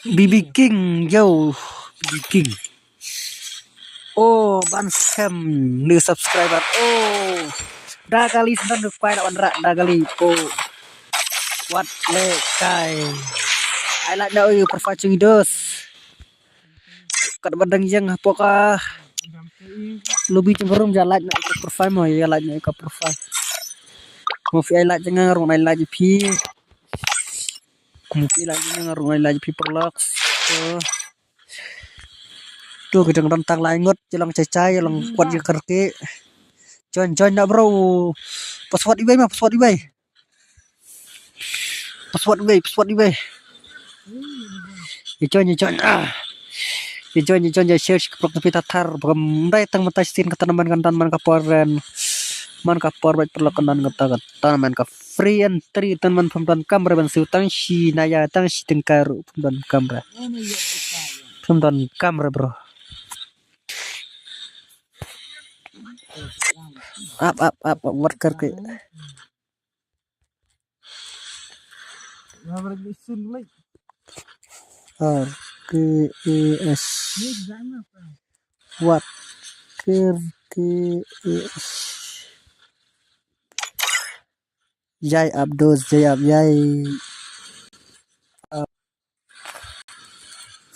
BB King oh Bansem new subscriber oh dah kali sedang lupa nak wanrak dah kali oh what le kai I like now you perfecting dos kat badang yang apakah lebih cenderung jalan nak ikut profile mah ya lainnya ikut profile mau fi like jangan rong like pi Mungkin lagi ngaruh lagi people locks. Tuh gedang rentang langut jelang cecai jelang kuat je kerke. Join nak bro. Password eBay mah password eBay. Password eBay. Join. Join share keprok tapi tatar beremrai tang matasin ketanaman kantan kaporan. Man kapor baik perlakuan kata man ka free entry teman pemban kamera ban siutang si naya tang si tengkaru pemban kamera. Pemban kamera bro. Up worker ke. RKES what RKES Jai Abdul Jai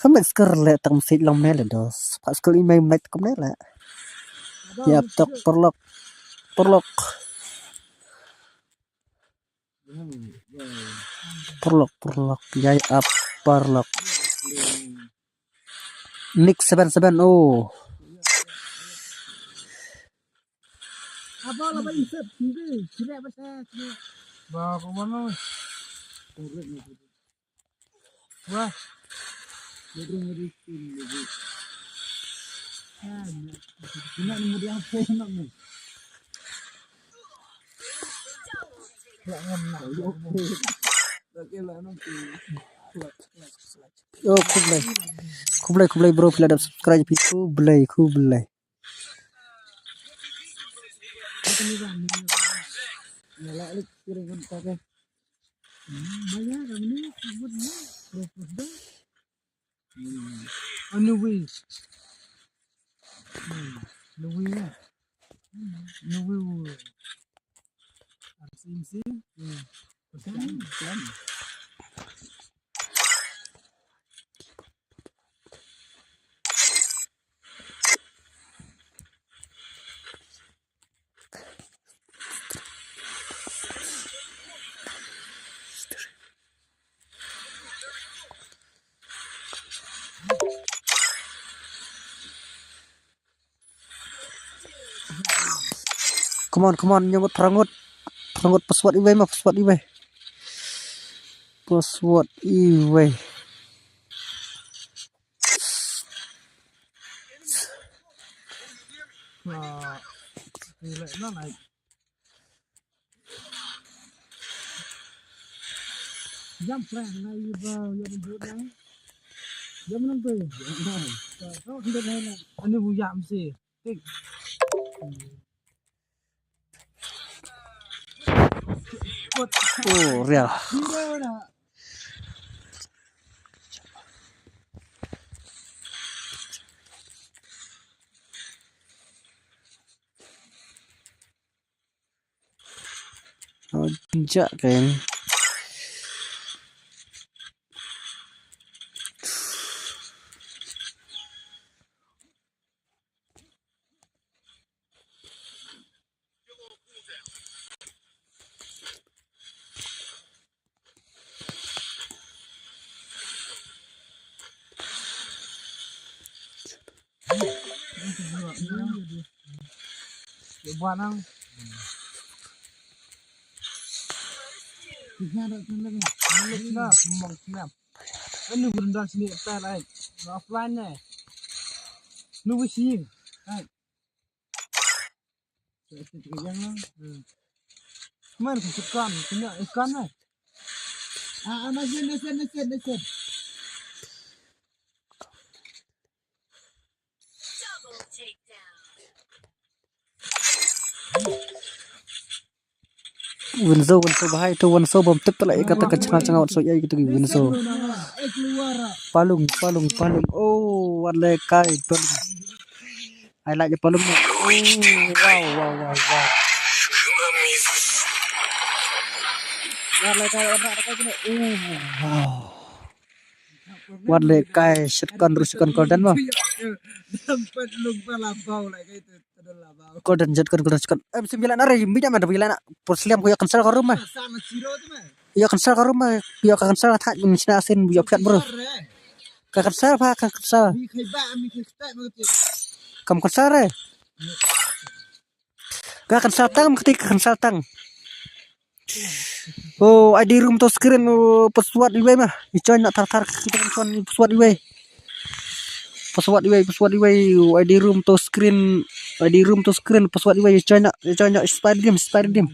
Khôngsker le tam sit long ne le dos pas kali mai mai kom ne la ya tok perlok Jai up perlok Nick 77 oh Apa lah Pak Insep sini, sini apa saya sini. Bawa ke mana? Wah, ngeri sini. Ini mau diapa nak? oh kublai bro pila dapat subscribe kublai Come on nyambut perangut password eBay mah password eBay Jam plan na iba yang buat dah. Jam nanti. Kau tidak nak. Ane bu jam sih. Tik. oh real oh jak kan Buat nang. Kita ada tulang ni. Mong snap. Ane benda sini apa lagi? Offline ni. Lu sih. Hai. Jangan. Kemana ikan? Punya ikan ni. Nasi. Double takedown. Winzo bahaya tu Winzo bom tip lah kata kecengah so ya gitu Winzo palung oh wale kai palung I like the palung wow wale kai wow wale kai shotgun golden mah Dapat lupa labau lah itu. golden shotgun 9 hari minyak mana bila nak perseliam kuya cancel ke rumah Sama Ciro tu mah. Ya cancel ka rumah. Ya cancel thak min sina sin ya phat bro. Ka cancel pa ka cancel. Mi khai ba mi khai stai ma ti. Kam cancel re. Ka cancel tang ketika cancel tang. Oh, ID room to screen password iwe mah. Join nak tar kita kan password iwe. Password iwe ID room to screen password iwe join nak spider game.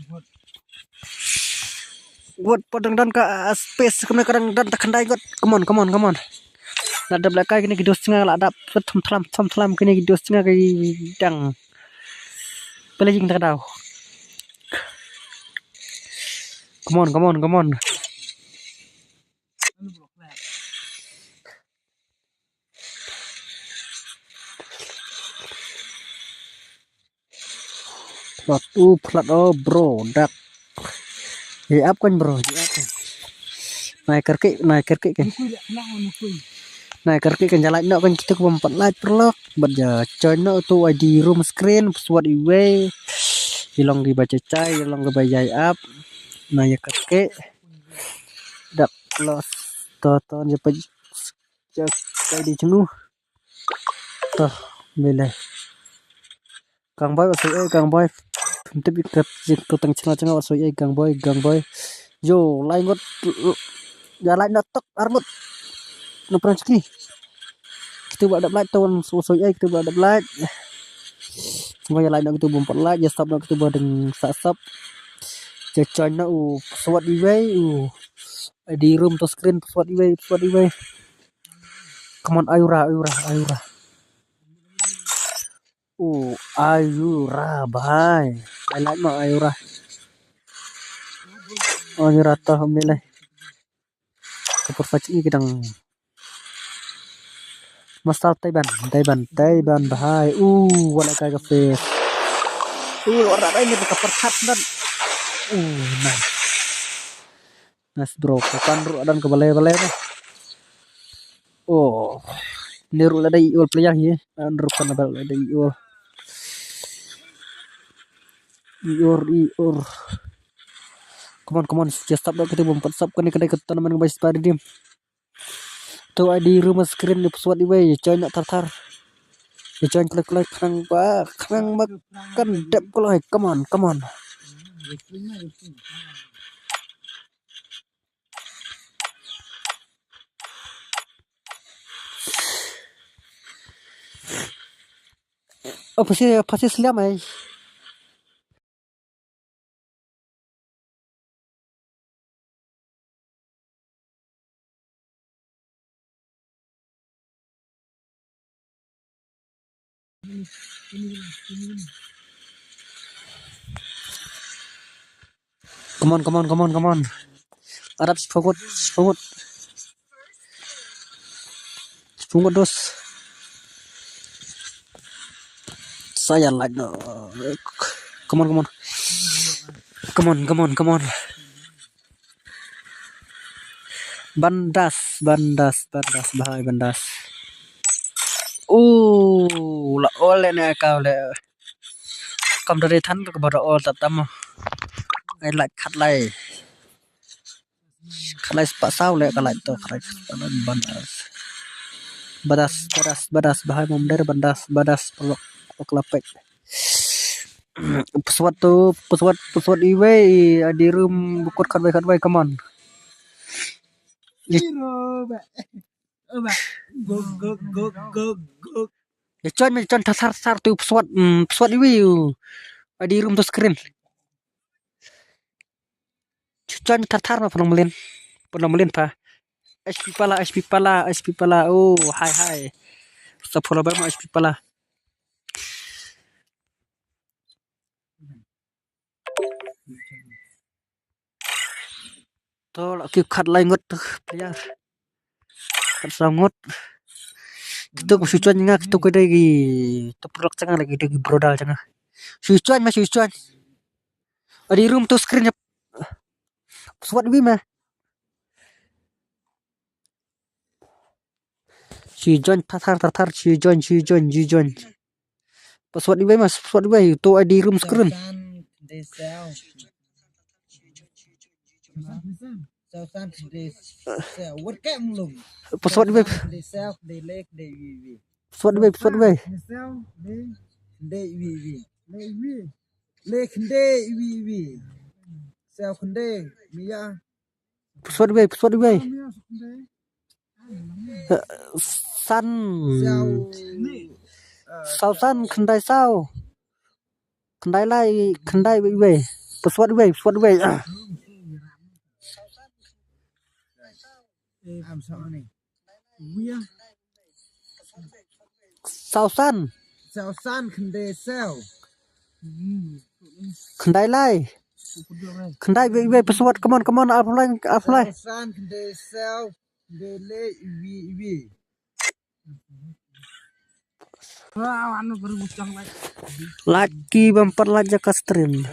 Buat padang dan ka space kena kadang dan tak kendai got. Come on. Nak ada belakang kini gidos tengah lah ada thom thalam kini gidos tengah kai dang. Pelajing tak tahu. Come on. Anu blok la. Plat bro dak. Ya up kan bro, ya up. Naik kerki kan. Ku dak lah anu ku. Naik kerki kan jalan nak kan kita ke 4 light perlok. Baca join nak tu ID room screen password iwe. Hilong dibaca cai, hilong dibaca up. Naik kerki. Dak los ton je pajak kai di jenuh. Toh milih. Kang boy Kang boy. Tapi kat tang cenga wasoi Kang boy. Yo, lain got jalan nak tok armut. No pranski. Kita buat light tahun wasoi kita buat light. Semua yang lain nak kita buat light, ya stop nak kita buat dengan stop. Join nak password iwe di room to screen password iwe. Come on Ayura. Ayura bhai. I like no Ayura. Ayura toh milih. Keperfect ini kadang Masal Taiban bahai. Wala kafe. Orang lain ni keperkat dan. Nice bro. Kan ru dan kebale-bale tu. Ni ru ada iol player ye. Ru kan ada iol. Ior. Come on. Just stop dah kita bompat stop kan kedai tanaman ke spider game. Tu ID room screen ni password iwe join nak tar. Join klik kang makan dep kalau come on. Pasti seliam ai. Come on. Arab forgot. Sungut dos. Saya like no. Come on. Bandas bahai bandas. La oleh ni kau le. Kam dari than ke bawah ol tatam. I like kat lai sepak sau le kalai to krai badas bahai momder badas pelok kelapek pesawat iwe di room bukut kan baik come on Go. ya con tasar tu pesawat iwe di room to screen con tatar mah pernah melin pa HP pala hai sepuluh berapa HP pala to laki kat lai ngot player kat sangot kita ku sucuan nga kita ku dagi to produk canga lagi dagi brodal canga sucuan di room to screen swat wi mah si join tatar si join password iwe mas password iwe to ID room screen Sausan kedai sel. What kayak belum? Password web. Kedai sel, kedai lek, kedai wiwi. Password web, password web. Sel, kedai wiwi. Lek kedai wiwi. Sel kedai Mia. Password web, password web. San. Sel Sausan kendai sau. Kendai lai, kendai web. Password web, password web. am sama nih. Wia. Sausan, Sausan kedai sel. kendai lai. Kendai web, password. Come on, apply. Sausan kedai sel, kedai lek wiwi. Wah, anu berucang lagi. Lagi bumper laja ke stream.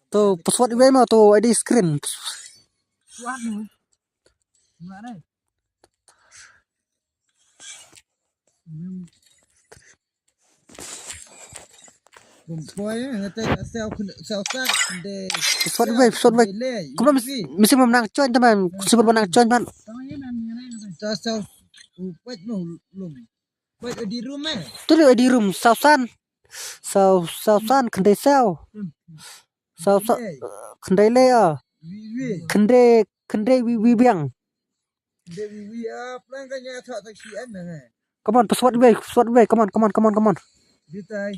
Tuh, password web mau tuh ID screen. Waduh. Gimana? Boy, ngata sel de Password web. Kamu mesti menang join teman. Sebelum menang join man. Sel upet no lum. Upet di rumah. Tuh di room Sausan. Sausan kendai sau. Kendai le ya. Wiwi. Kendai wiwi biang. De wiwi plan kan ya thọ taksian nè. Come on, password web. Come on. Ditai.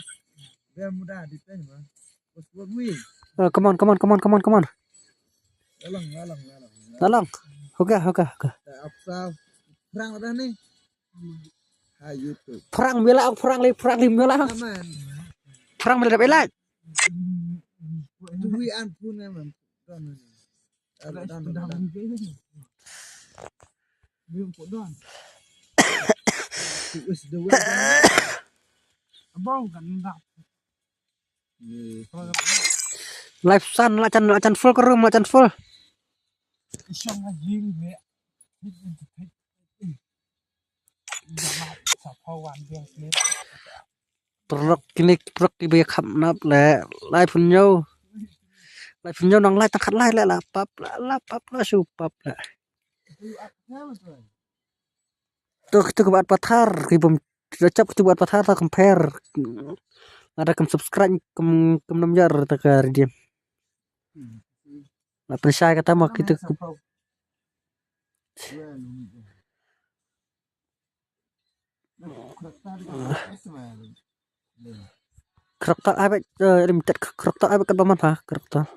Biar mudah ditai mah. Password wiwi. Come on. Alang. Dalang. Oke. Apa perang udah nih. Ha YouTube. Perang bela Aman. Perang bela. Tui ampun emang. Belum kok doang. Wis the way. Abang kan enggak. Live san lacan full ke room lacan full. Isang anjing be. Truk kini truk ibu ya kham nap le live pun nhau nang live tangkat live le lapap la supap le. Tuh itu kebuat pathar kibum recap itu buat pathar tak compare. Ada kem subscribe kem 6 jar takar dia. Lah percaya kata mau kita karakter apa limited karakter apa kan paman ha karakter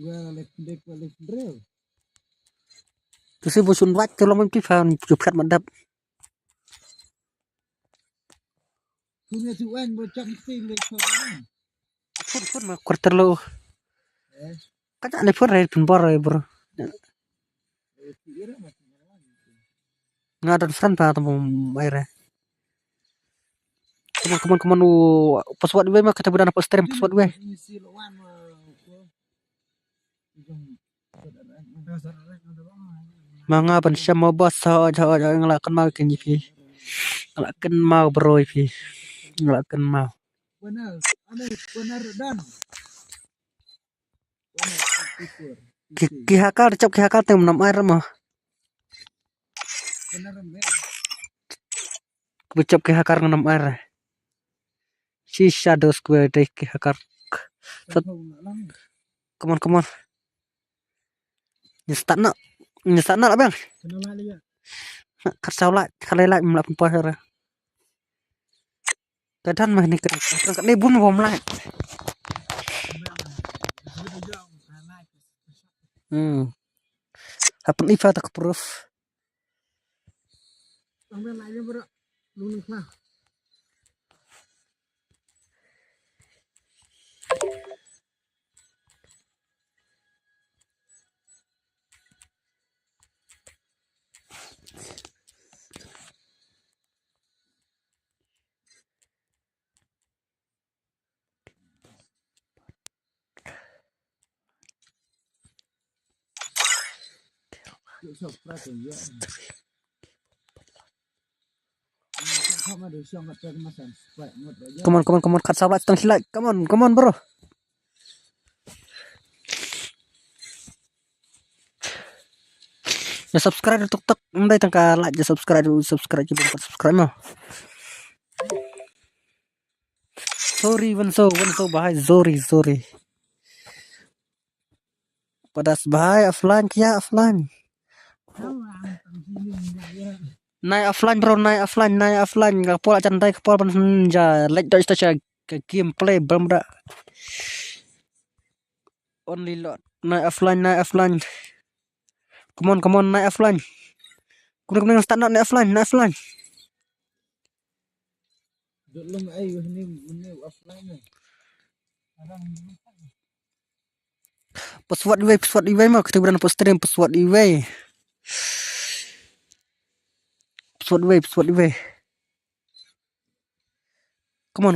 Gua lek drill. tu si busun wat tu lamam ti fan juprat madap Punya tuan bocah mesti lek sodan. pun mah quarter lo kata ne pun rai pun bor bro Kira macam ngadan fran pa tamu bayar Come on, password gue mah kita budan apa stream password gue. misi lawan Mga ban siya mo boss ngelakan mau kan pi. Ngelakan mau bro pi. Ngelakan mau. benar dan Ki hakar cop ki hakar tem nam air mah. benar Bicop ki hakar nam air. Si shadows gue deh ki hakar. Come on. Nyesat nak bang. Kasau lah kalai melapun pasar. Kadang mah ni kan ni bun bom lah. Happen ifa tak proof. Sampai lainnya bro lunak lah. subscribe ya. Come on, show me the masan. Subscribe ngot aja. Come on, kat sahabat setengah like. Come on, bro. Ya subscribe tuk ndai tangka like ya subscribe juga subscribe mah. Sorry Wanso bahai sorry. Padas bahai offline kia offline. Naik offline bro, naik offline. Kapol candai kapol pan ja like dot sta gameplay belum dah. Only lot. Naik offline. Come on, naik offline. Kuning start naik offline. Belum ini offline. Password iway mah kita berani post stream password iway. Password iway. Come on.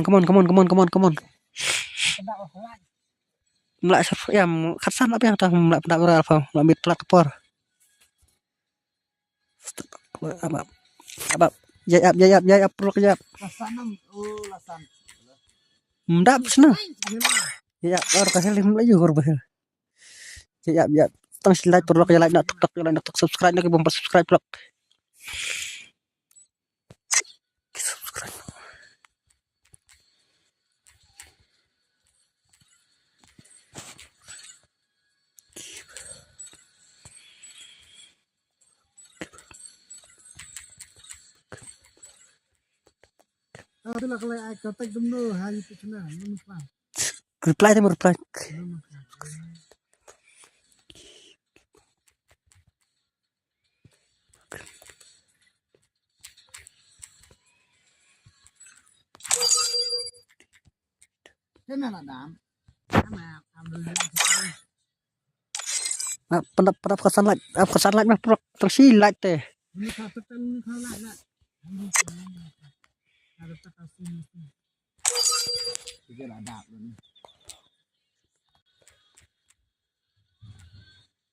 Mulai ya khasan apa yang tah mulai pendak beral apa mulai plat por. Apa jayap perlu jayap. Lasanam lasan. Mendap sana. Ya or kasih lim lagi gor bahel. Ya tang slide perlu ya like nak tuk subscribe nak bumper subscribe perlu. Subscribe. Itulah kalau ai kontak dulu hari itu cina. Reply. Thế nào là đám? Mà Pendapat kesan like mah tersi like teh. ini satu kan kau lah. Harus tak kasih. Juga ada luôn.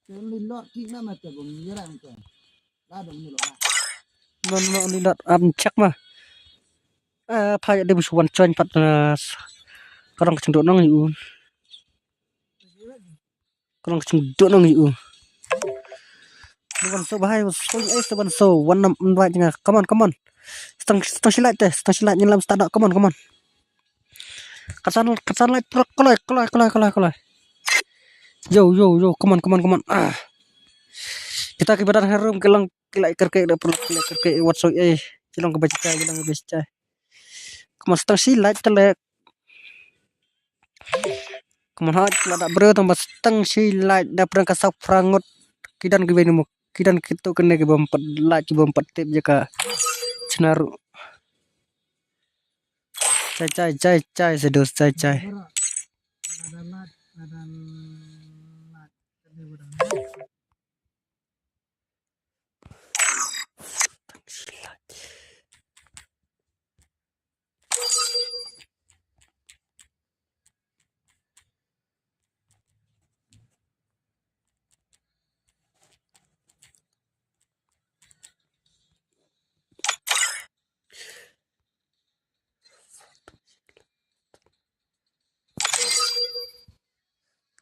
Cái lilot kỹ mà từ vùng như này kìa. Ra được nhiều loại. Non lilot cek mah. Phai dia busuan coin pat karang kecendok nang yu. Banso bahai banso one invite nga. Come on. Stang silat nyelam start come on. Kasan like pro kolai. Yo, come on. Kita kibaran harum kelang kilai kerke da perlu kilai kerke whatso cilong kebaca bilang kebaca. Come on stang silat telek. Come on hot lada bro tambah stang silat da perang kasap prangot kidan ke benu kidan kitu kene ke bompat like bompat tip jaka cenaru. Cai sedus cai.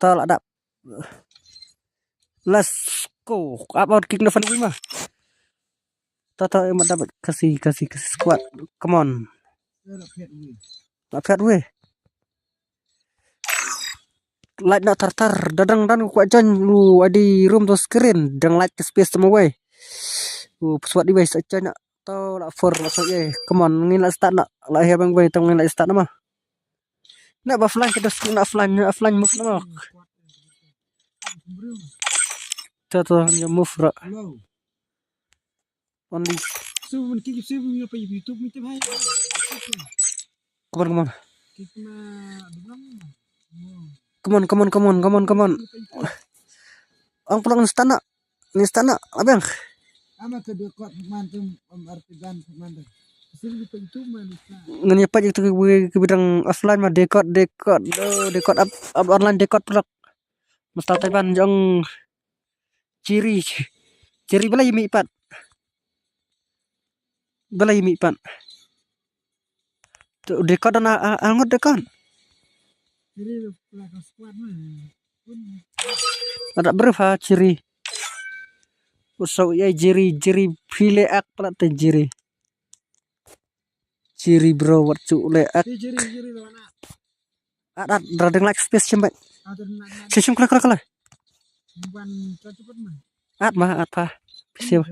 Tol ada. Let's go. Apa kick Novan ini mah? Tata emak dapat kasih squad. Come on. Lapet weh. Light nak tar dadang dan kuat jan lu adi room to screen dang light ke space semua weh. Pesawat di weh saja nak tau lah for masuk Come on ngin lah start nak lahir bang weh tang ngin lah start nama. Nak offline kita nak offline move nama. Tuh move ra. Only. So mình kêu mình phải YouTube mình tiếp hay. Come on. Kita Come on. Ang pulang istana. Abang. Ama kedua kuat mantum artigan mantum. Sini di YouTube mana? Ngenyapa itu ke bidang offline mah dekod up online dekod pula. Mustal Taiwan jong ciri Ciri balai mi ipat. Balai mi ipat. Tu dekon dan angot dekon. Jadi pelakon squad mah. Pun Ada berapa ciri? Usau ya jiri pile ak pala te jiri. Ciri bro wat cu le ak. jadi mana? Ada radeng like space cembek. Ada nak Sesum kala. bukan cepat mah. At mah at pa. Siap.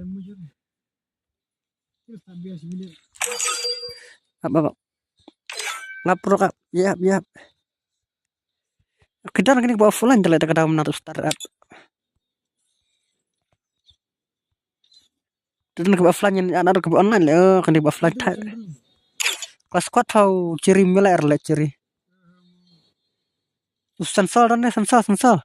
Terus tak biasa milik. Apa? Ngapro kak. Ya. Kita gini bawa offline jelek tak ada menaruh startup. Dan ke offline yang ada ke online le kan di offline tak. Kelas squad tahu ciri miler le ciri. Sensor dan sensor.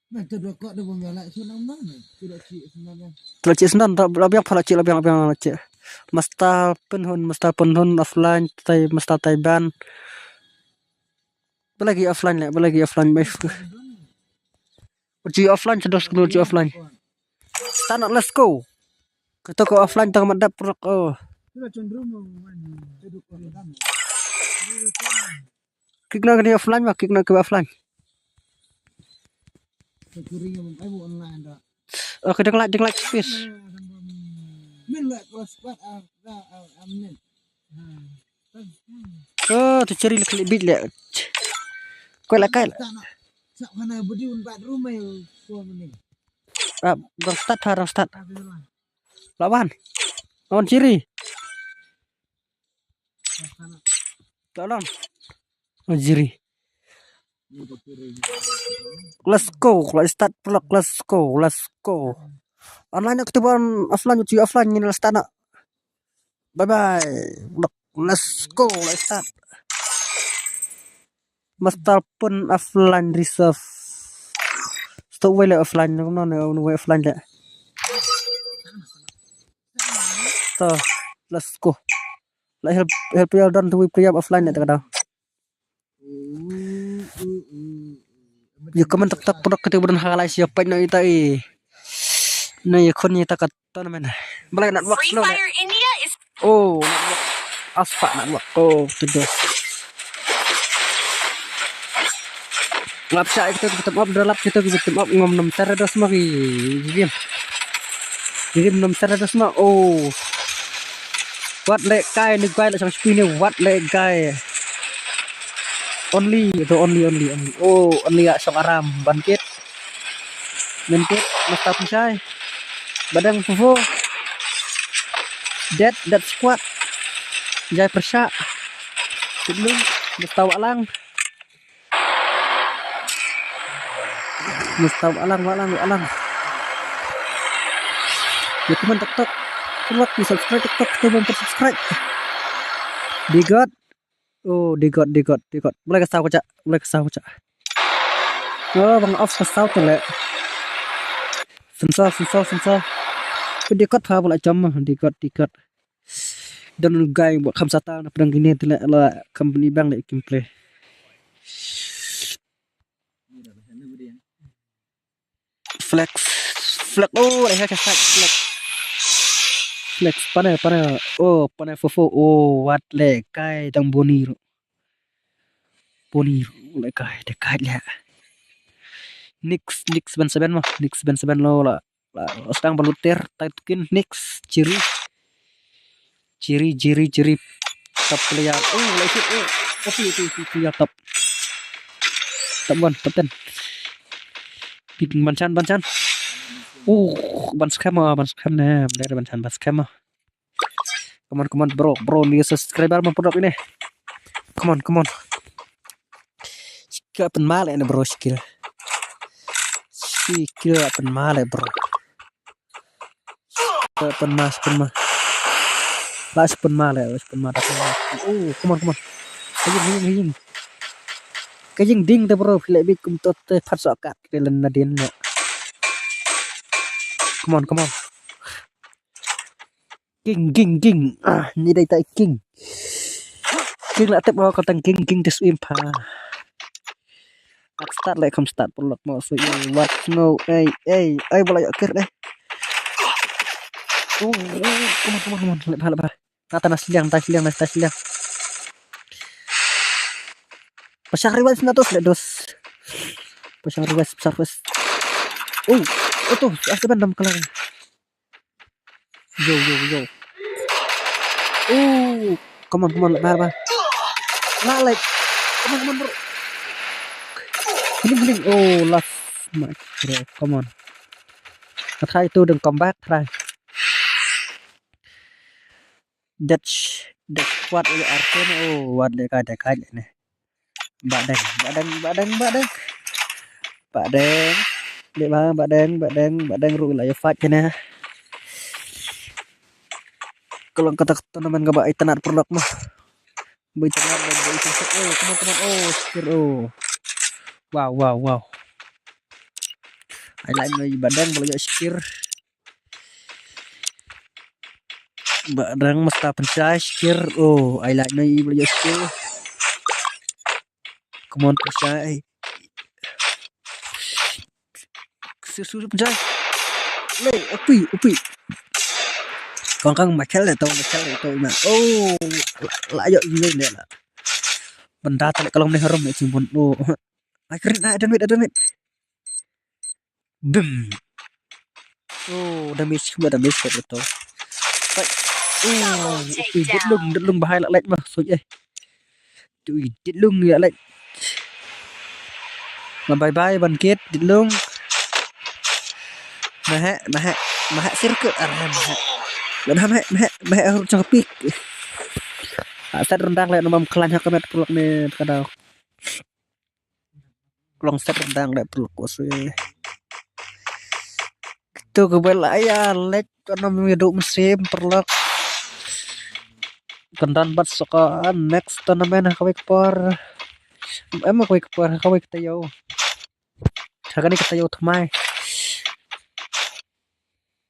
Nah, tu dua kok dia membela senang mana? Tidak cik sebenarnya. Telacik senang tak lebih apa cik lebih cik. Mesta penhun offline tai mesta taiban. Belagi offline baik. Uji offline cedos kena uji offline. Start let's go. Kita ke offline tang madap prok oh. Tidak cenderung main. Duduk kok dalam. Kikna ke offline mah kikna ke offline. Sekurangnya mau online dah. Oke deng like space. Min lah kelas squad amin. Oh, tu cari klik bit le. Kau lah kai. Sak mana budi unpat rumah suami ni. Bang start. Lawan ciri. Tolong. Oh ciri. Let's go. Online ketemu offline uji offline ni start nak. Bye. Let's go. Let's start. Master pun offline reserve. Stop way offline no offline le. So, let's go. Like help you done to play offline le tak ada. You comment tak produk kita bukan hal lain siapa nak kita Nah, kon ni tak kata mana. Balai nak work slow. Fire India is Oh, nak work. Aspak nak work. Oh, sudah. Lap saya kita up drop kita up ngom 6 terados mah game. Game 6 terados mah oh. What le kai ni guy la sang spin ni what le guy. Only. Oh, only ya sok aram bangkit. Bangkit masta pusai. Badang fufu. That squad. Jai persya. Sebelum mustawa lang. Walang. Ya teman TikTok. Kuat di subscribe TikTok kita belum subscribe. Digot. Oh, digot. Boleh kasih aku cak. Oh, bang off kasih tu le. Sensor. Digot apa boleh jam mah digot. Dan guy buat kamsata na pedang gini tu la company bang le gameplay. Flex oh dah flex pana oh pana fofo oh what le kai tang bonir le kai dekat le Nix ban 7 mah Nix ban 7 lo la sedang baluter taikin Nix ciri top player oh like it oh tapi itu ya top 10 bikin bancan ban scam nah dari bancan scam come on bro ni subscriber mau produk ini come on skill pen mal ini bro skill pen mal bro pen mas las pen mal oh come on kajing ding tu bro lebih kum tot pat sokat dalam nadin le come on king ni dai tai king king lại tiếp vào con tăng king this impa start lại không start por lọc mau so what no ay boleh akhir deh come on lepas kata nasliang pasang rewind na tos ledos pasang rewind service itu asal dam kelang yo come on lepas nah like come on bro Giling. Last match bro. Come on. Try to đừng comeback try. That's what we are saying. What để cái này. Bạn đen rụi lại fight cái này. Kalau kata teman gak baik tenar perlok mah. Baik tenar dan baik teman. Skill. Wow. I like my badan boleh skir. Badan mesti pencai skir. I like my boleh skir. Come on pencai. Suruh pencai. Le, upi. Kang macam le tau man. Layak gini le lah. Benda tak kalau meni haram macam pun. Ada mit. Boom. Damage betul. Đừng bahaya lại mà rồi tụi đít lưng lại mà bye ban kết đít lưng mà hẹ circle mà hẹ trong pik set rendang lại nomam kelan hakamet peluk nih kadang long set rendang lại peluk kosui itu kebelaya lek nomam hidup musim peluk kendan bat sokaan next tournament kawai kepor emang kawai ketayo hakani ketayo thamai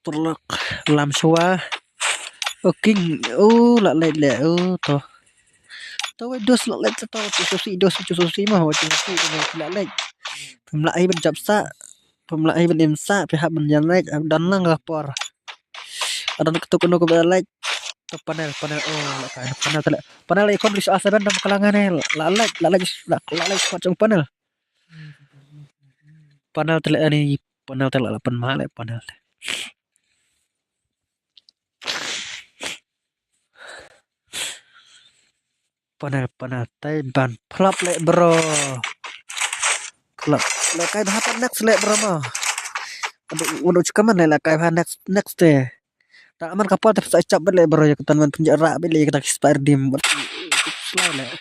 peluk làm xóa king lạ lệ to tôi dos lạ lệ to susi mah susi lạ lệ pemlai ben japsa pemlai ben imsa pihak ben yang naik dan lang lapor ada ketuk no ke lek to panel panel ikon bisa asaban dalam kalangan lạ lệ macam panel tele ani panel tele 8 mahal panel panel Taiwan klub lek bro klub lek kai hapan next lek bro mah untuk cukaman lek kai next deh tak aman kapal tapi saya cap lek bro ya ketan penjara beli kita expire dim slow lek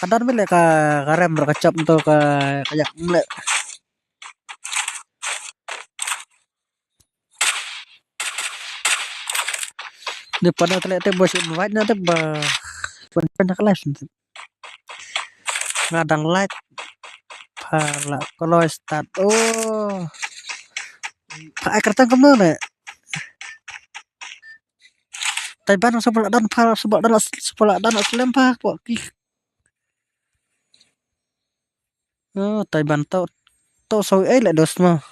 kadar beli ka karem berkacap untuk kayak lek di panel lek teh bos invite na teh banyak kelas ngadang light pala kalau start pak kertas kemana Taiwan sebelah dan pala sebelah dan selempah kok Taiwan tau soi lek dos mah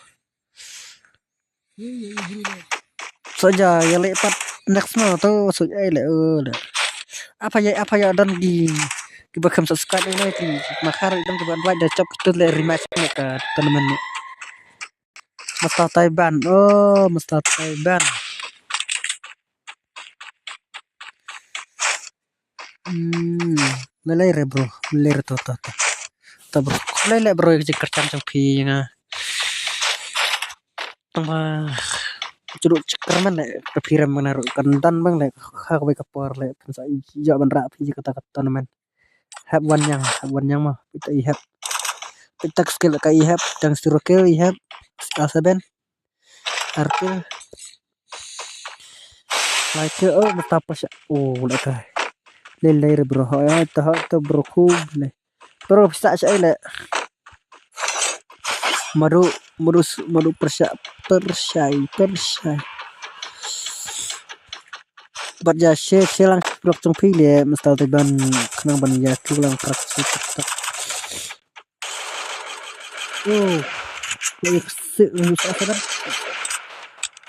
saja ya lepat next mah tau soi lek apa ya dan di bakam subscribe ini di makar dan keban like dan cop itu le rematch ke teman Mesta Taiwan lele bro lele to bro lele bro yang kerjaan pi nga tama curug cekerman le kepiram menaruh kendan bang le kawai kapor le pensa iya ban rapi kata teman have one yang mah kita have kita skill kai have dan skill have asaben arke like mata pas leka lele bro ya to bro le bro bisa saya le madu persai But ya share lang blok trong phi le mistal te ban khnang ban ya ki lang prak su tak. Oh, like asaban.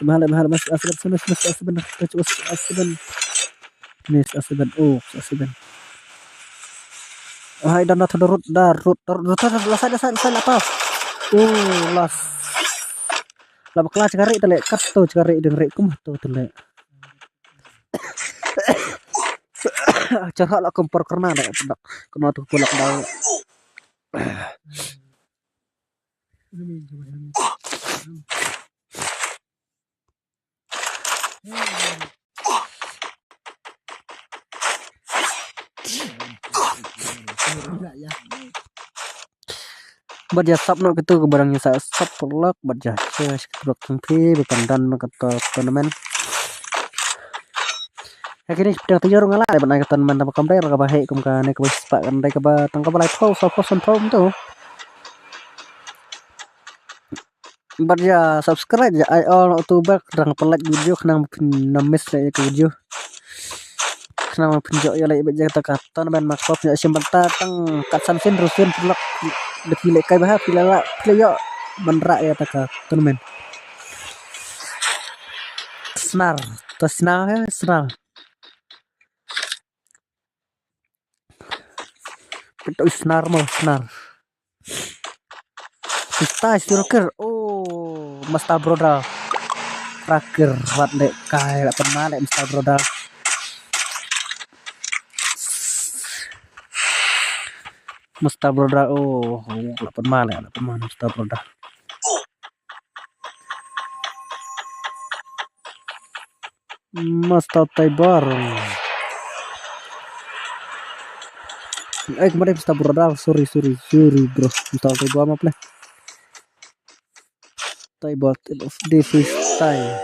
Mahal mas asaban asaban. Nis asaban. Oh, asaban. Hai dan rut apa? Oh, las. La bakla cakari tele kat to cakari deng rek kum to tele. Cara la kompor karena ada pedak. Kena tu kulak dau. Baca sapno gitu ke barangnya saya sap pelak baca saya blok tempi bukan dan kata tournament. Akhirnya kita tujuh orang lah benar kata teman teman kamera ke bahaya kumkan ke pak kan ke batang ke balai tol so kosan tol tu. Baca subscribe ya all youtuber kadang pelat video kadang namis le ke video. Kadang pinjok ya lagi baca kata tournament makpop ya simpan tang katsan fin rusin pelak dipilih kai bahaya pilih menrak ya taka tournament. Senar ya senar. Itu senar mau senar. Kita striker. Oh, Masta Brodal. Terakhir buat dek kai lah pernah dek Masta Brodal. Masta Brodal. Oh, lah pernah Masta Brodal. Masta Taibar. Kemarin Masta Brodal. Sorry bro. Masta Taibar apa lah? Taibar of the freestyle.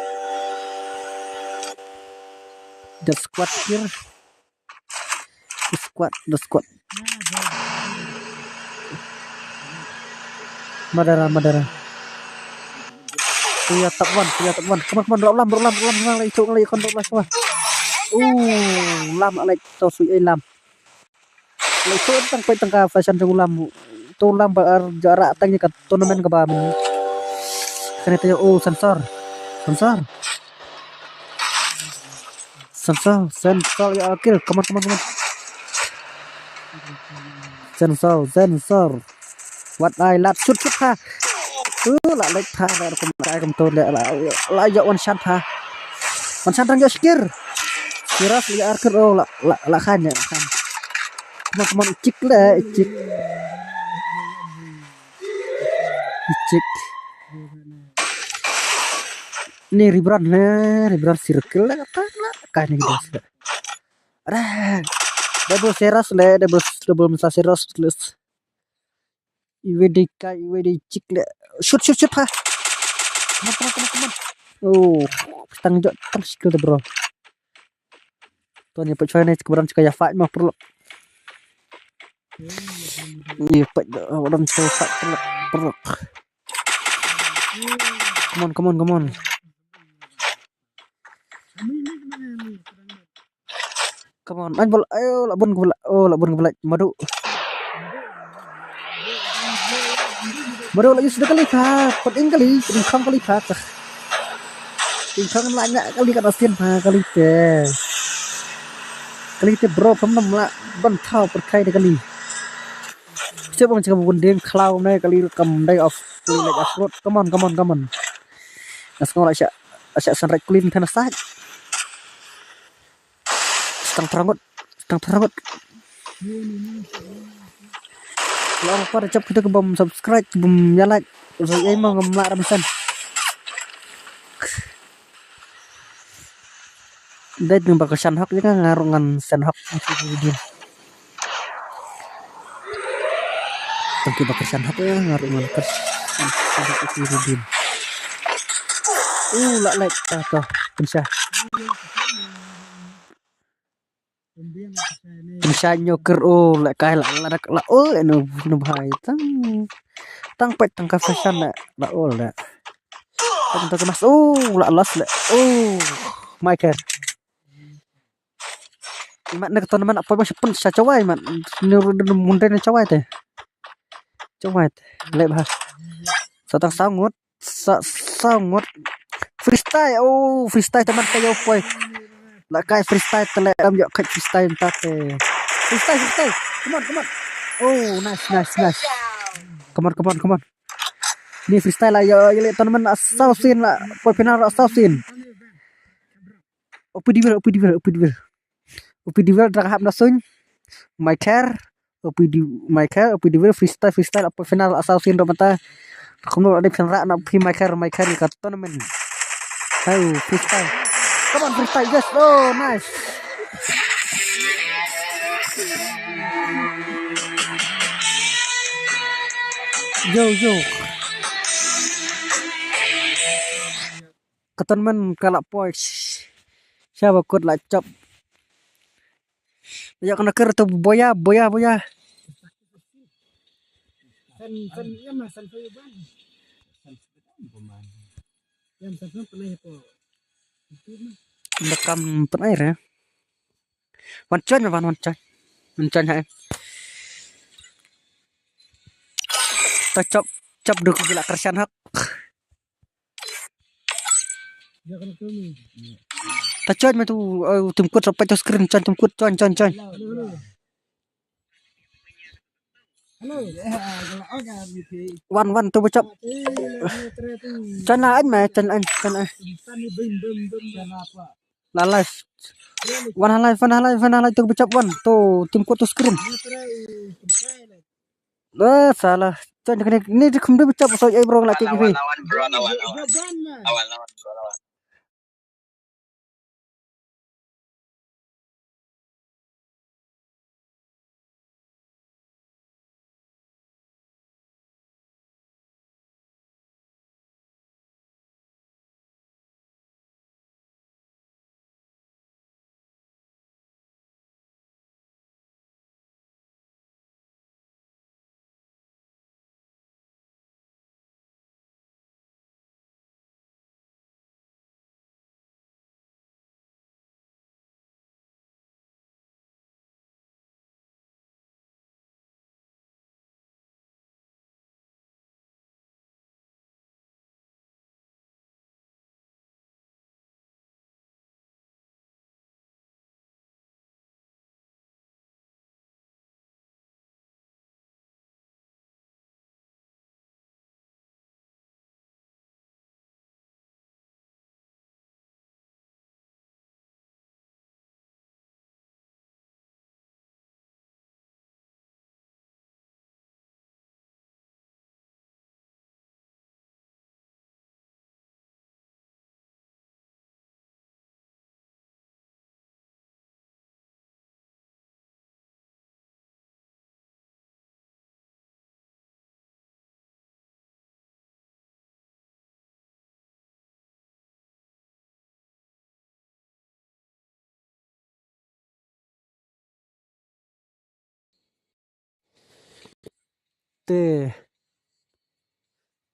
The squad here. The squad. Madara. Punya top one. Come on, lam itu ngalai kon lah semua. Lam alai to sui lam. Lai tu tang ka fashion jong lam. Tu lam bar jarak tangnya ka tournament ka ba. Kena tanya sensor ya akhir come on sensor what I lat shoot ha la lek tha la kum kai kum to la ya one shot rang ya skir kiras ya akhir la khan come on icik ini ribran circle lah kan ini guys. Ada double seras double masa seras plus IWD cik le shoot ha. Come on. Oh, tang skill tu bro. Tuan ni percaya ni keberan cakap ya fight mah perlu. Ni orang sosak perlu. Come on. Come on, ayo labun bola madu lagi sudah kali penting kali ingkang banyak kali kan asin kali te bro pemnam lah bantau perkai kali coba macam bunding cloud nih kali kam day of like afroad come on nas ngol asya sunrise clean tanah sah Stang terangut. Kalau apa recap kita ke bom subscribe, bom nyala. Saya emang ngemlak ramisan. Dia jumpa ke Shanhok juga ngarungan Shanhok video. Tengki bakal Shanhok ya ngarungan ke Shanhok video. Lek tuh bisa. Bisa nyoker lek kai la no bahai tang pet tang ka fashion la tang mas la las la Michael Imat nak teman apa bos pun sa cawai mat nyuruh munde ni cawai teh. Cawai lek bah. Satang sangut sangut freestyle freestyle teman kayo poi. Lah kai freestyle tele am yo kai freestyle entar teh. Freestyle. Come on. Oh, nice. Come on. Ni freestyle lah yo lek teman assassin lah poi final assassin. Upi di wel drag hap nasun. Upi di wel freestyle apa final assassin do mata. Kamu ada penrak nak pi my car ni kat tournament. Ayo freestyle. Come on freestyle guys. Oh, nice. Yo. Ketonmen kalak pois. Siapa kod lah cop. Ya kena ker tu boya. San iya mah san kayu ban. Yang san pernah itu. Bekam penair ya. Wancon hai. Cop duk gila kersian hak. Dia kena kami. Tacon mah tu tumkut sampai tu screen tumkut con. Halo. Wan tu bacop. Can anh. Tani bim kenapa? La live. Wan live tu bacop wan. Tu tumkut tu screen. Salah. Can ni kum tu bacop so ai bro lagi Lawan, ni. bro, lawan. Lawan, bro, lawan.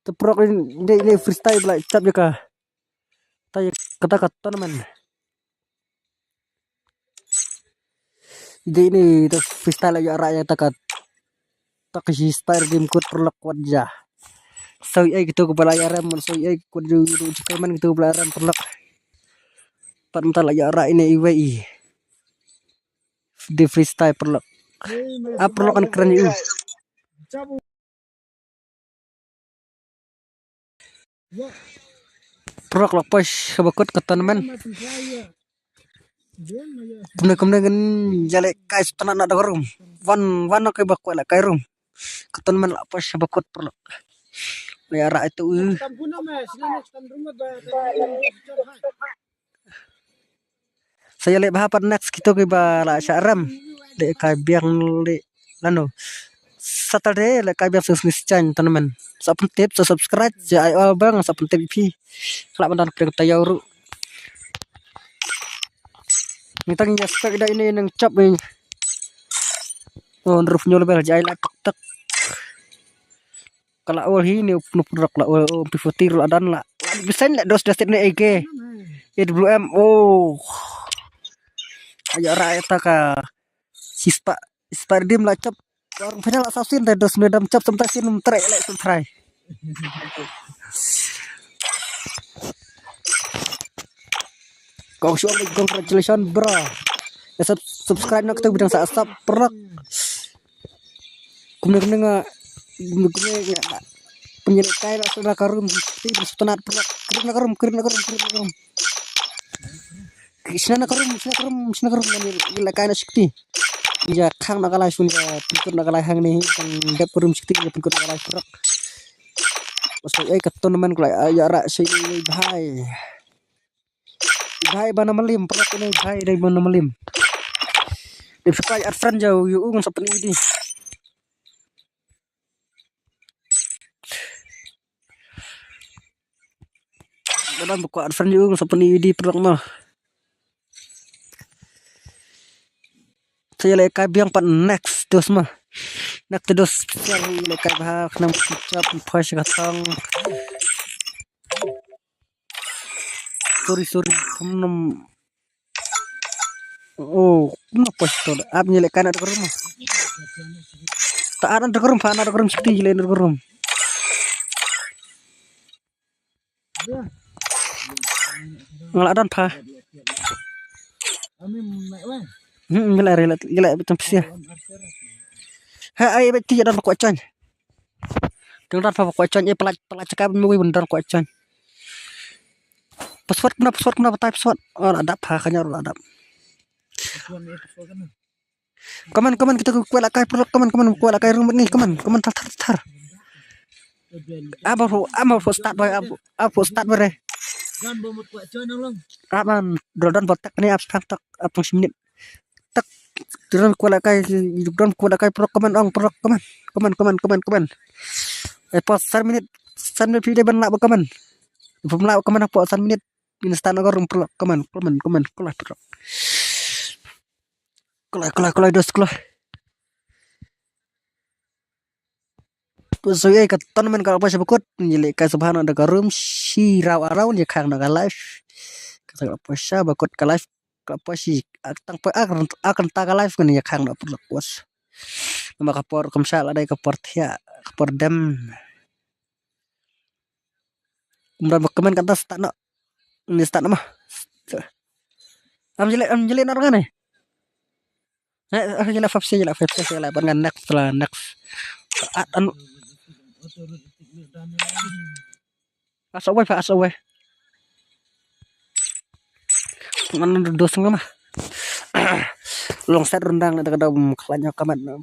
Teprok ini freestyle pula cap je kah. Tay kata tournament. Jadi ini tu freestyle lagi arah yang tak kasi style game code perlak wajah. So ai gitu kepala yaram so ai kod man gitu kepala yaram perlak. Pat mental lagi arah ini IWI. Di freestyle perlak. Perlak kan keren itu. Perlak lah pas bakut ke tournament. Kemudian kan jale kai tanah nak rum. Wan ke bakut lah kai rum. Ke tournament lah pas bakut perlak. Layar itu. Saya lihat bahapan next kita ke bala syaram le kai biang le lano Saturday le kai biang business chan teman sapun tip subscribe ja ai all bang sapun tip pi kelak bandan pring tayauru mitang nya spek da ini nang cap ni on roof nyol bel ja ai la tak kalau awal ini penuh produk lah pivotir adan lah bisa lah dos dasar ni ege AWM ayo rakyat ka Sispa dim lah cap orang final assassin teh dos medam cap sampai sin try like try. Congratulations bro. Ya subscribe nak kita bidang saasap perak. Kemudian penyelidikan sudah karum tidak setenat perak karum. Sina karum gila kain sekti. Ya kang nakalai sunya pikir nakalai hang nih yang dap karum sekti ya pikir nakalai perak. Masuk keton man kelai ya rak sini bahai. Bahai bana malim perak ini bahai dari bana malim. Dia suka friend jauh yung seperti ini. Dalam buku friend yung seperti ini perak mah. Saya lekai biang pan next dos mah. Next dos spesial lekai bah kenang ucap pas katang. Sorry kamu oh kenapa itu ab nyelekan ada kerum tak ada kerum pan ada kerum seperti lain kerum ngeladan pa gila betul sih hai betul dan kuacan dengan apa kuacan pelat cakap mui bener kuacan password kenapa type password ada pa kanya ada Kaman kita kuat lakai produk kaman kuat lakai rumah ni kaman tar. Apa start boy apa start boy. Dan bomot kuat join long. Aman dodan botak ni apa tak minit. Tak dodan kuat lakai produk kaman ong produk kaman. Pas 1 minit video ban nak kaman. Pemlak kaman apa 1 minit instan agak produk kaman produk. Kulai dos kulai. So ya keton men kalau pas bekut nyilek ka subhana ada garum si raw ya kang na live. Kata apa sya bekut ka live ka apa si akan ta ka live kan ya kang na perlu kuas. Nama kapor kumsal ada kapor tia kapor dem. Kemudian komen kata start no. Ini start mah. Am jelek orang aneh. Jela fapsi dengan next lah next anu asawai mana dos mah long set rendang ada kelanya kaman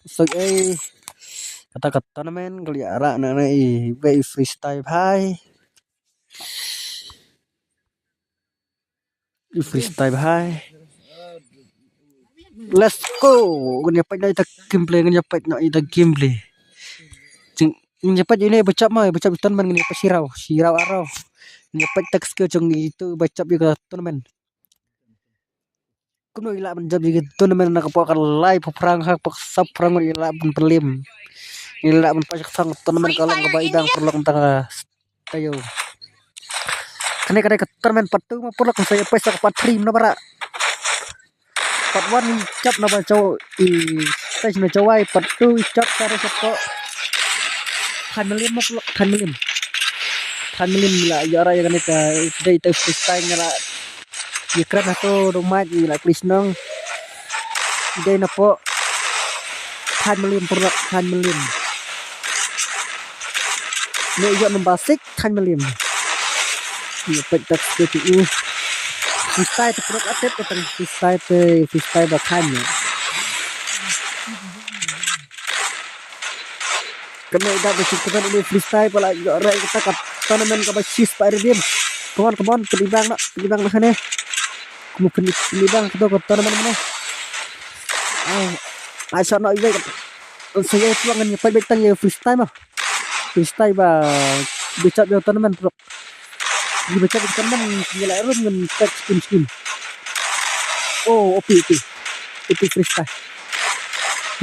so kata men geliara nanai way freestyle hai let's go nyapai na ita gameplay nyapai ini bacap ton man nyapai sirau arau nyapai tak skill jong itu bacap juga ton man kuno ila menjab juga ton man nak pakai live perang hak sab perang ila berlim ila pasang sang ton man kalau ngabaidang perlu tengah tayo kene ton man patu mah perlu saya pesa pat trim na para part 1 cap na bacaw stage na cawai part 2 cap cara sako kan milim la yara yang ka day ta freestyle ngala ikran ato rumah la krisnong day na po kan milim ne yo nambasik kan milim ni petak itu freestyle produk atlet tentang freestyle bakannya kena udah bersyukur ini freestyle pala orang kita kat tournament ke basis Pak Ridin kawan kelibang nak sana kamu kelibang kita ke tournament mana asal nak juga saya tuangan nyepai betang ya freestyle ba bicara di tournament produk dibaca di teman gila rum dengan tag skin oh OP freestyle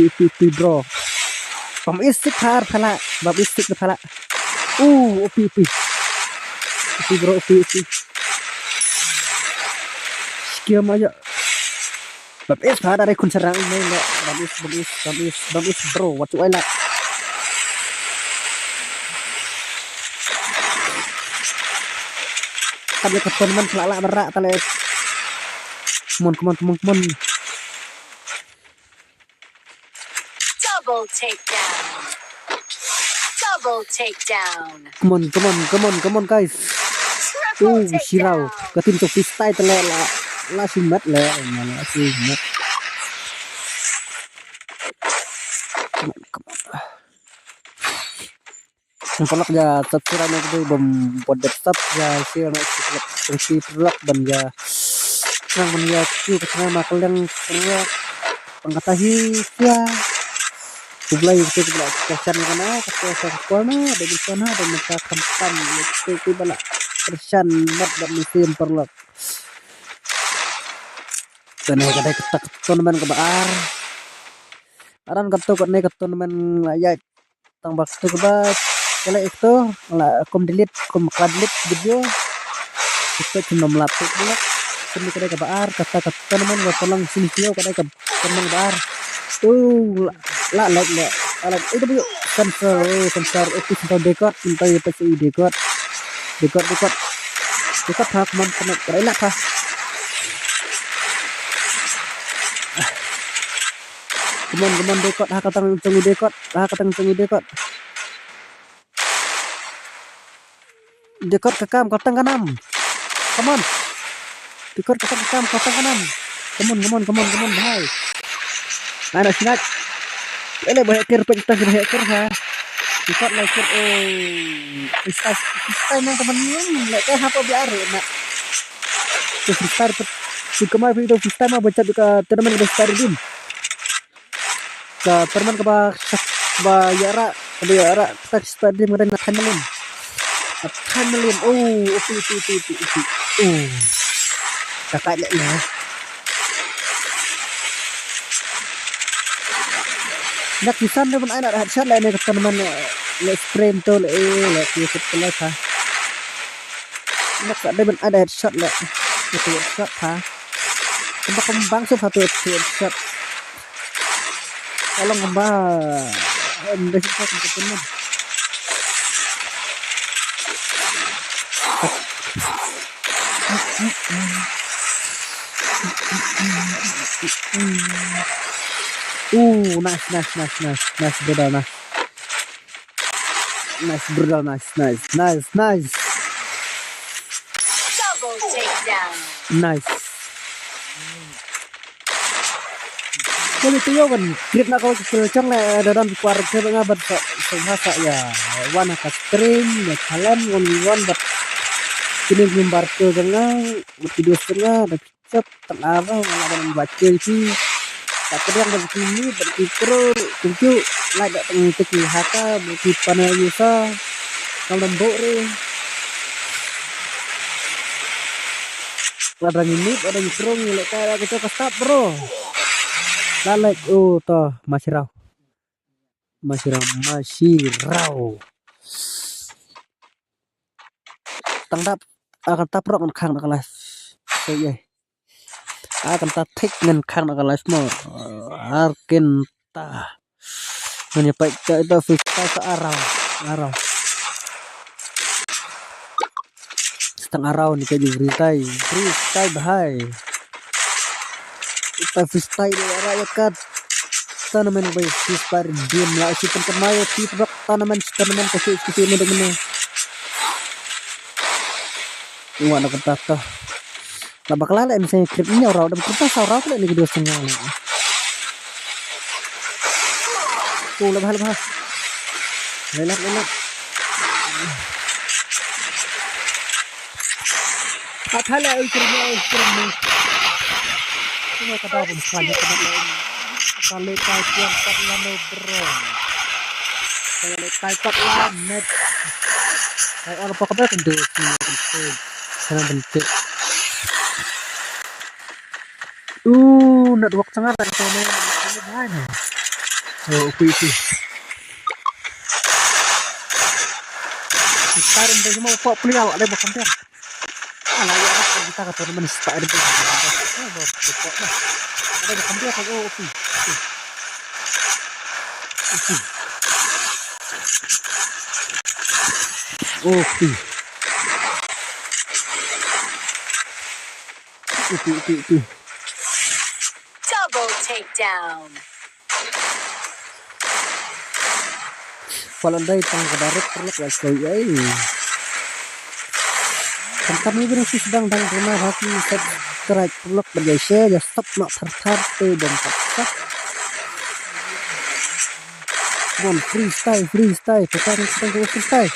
OP bro pam istik har phala bab istik na phala OP bro OP skill aja Babis ada kun serang ini enggak. Babis bro, what do I like? Tadi keton man kelak berak tale. Come on. Double takedown. Double takedown. Come on guys. Triple Shirau. takedown. Ketim tu freestyle tale la simat le. Mana simat. Kalau ya subscribe itu bom podet sub ya share na fungsi produk dan ya nang menyatu kesana makal yang produk pengetahi ya mulai itu juga kesan kana kesan kona dan di sana dan mereka kampan itu bala persan mat dan musim produk dan kada ketak tournament ke baar aran kato kone tournament layak tang baktu ke bat kalau itu kom delete video itu cuma melatih pula kami kada ke baar kata teman wapalang sini video kada ke teman baar tuh la itu yuk sensor itu sensor dekot minta ya PCI dekot hak man kena enak ha Keman dekot hak katang cengi dekot dekot kekam kotang kanam come on dekot kekam kotang kanam come on bahai ada sinak ele bahaya kir pentas bahaya kir ha dekot lekir freestyle yang teman-teman lek apa biar nak freestyle di kemar video freestyle mah baca ke teman freestyle din ke teman ke bayara freestyle din ngadain nakanalin itu kakak lek lah nak kisan dia pun ada headshot lah ni teman lek spray tu lek ikut kelas ha nak dia pun ada headshot lah itu headshot ha kembang satu headshot kalau ngembang headshot teman nice brother nice Double takedown. nice kalau itu yo kan grip nak kau kecil cang le dalam keluarga saya ngabat bahasa ya wana ka stream ya kalian one bat kini gambar ke dengan video setengah dan cep tenara ngalaman baca sih tak yang begini berpikir tunjuk like tak tengkeki haka berpikir yusa kalau bore ladang ini ada mikro ngelek kayak kita kestap bro lalek toh masih raw tangdap akan taprok kan kang nak kelas so yeah akan ta take ngan kang nak kelas mo arkin ta menyepai itu fita ke arau setengah arau ni kaji freestyle bahai kita freestyle rakyat kat tanaman baik freestyle diam lah si pentemaya tiba tanaman kecil mana Wah, nak kata tak bakal ada misalnya kripnya orang udah kita saurau pula ni video setengah ni. Lebah. Lelak. Athala kripnya. Cuma kata pun sekali kali kajian tak lama bro. Kali tak lama net. Kayak orang pokoknya kendor sini. Sangat bentuk. Network sangat ada ini banyak. Itu. Sekarang dia mau pop beliau ada bukan dia. Alah ya kita kata teman start itu. Ada di samping aku opi. Opi. Opi. Double takedown. Kalau dari tang kedarat perlu kau ai. Kami berisi sedang dan terima hati subscribe perlu berjaya ya stop nak tertar dan tak. Come on, freestyle. Kita sedang freestyle.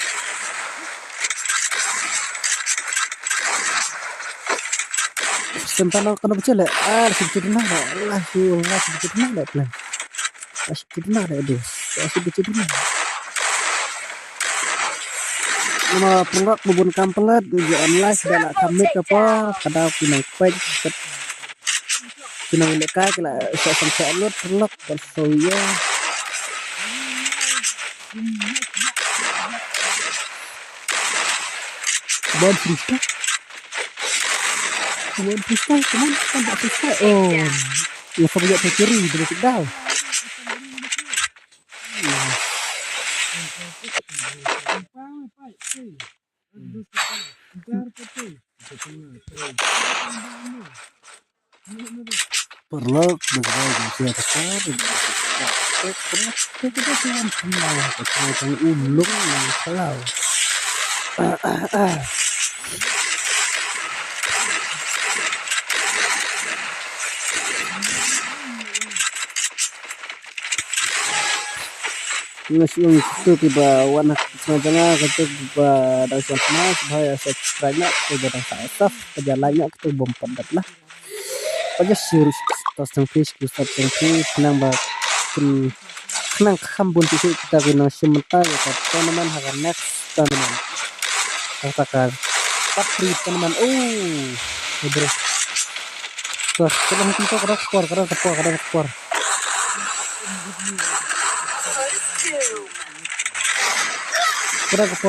Sempana kena baca lah. Sedikit mana lah. Sedikit mana plan. Sedikit mana dia. Sedikit mana. Nama pelak bubun kampelat tujuan live dan kami apa kada pinang page pinang lekai kala sampai alot pelak soya bon freestyle teman kan tak freestyle ya saya ke kiri dari dah perlu berbagai siapa kita jangan kenal macam ulung yang selalu ngasih itu tiba warna tengah itu tiba dari sana supaya subscribe-nya tiba dari saya perjalannya itu bom padat lah aja serius tas tengkis kita tengkis senang banget senang kambun itu kita guna sementara ya teman-teman akan next teman katakan patri teman terus terus kita kada skor kada kepor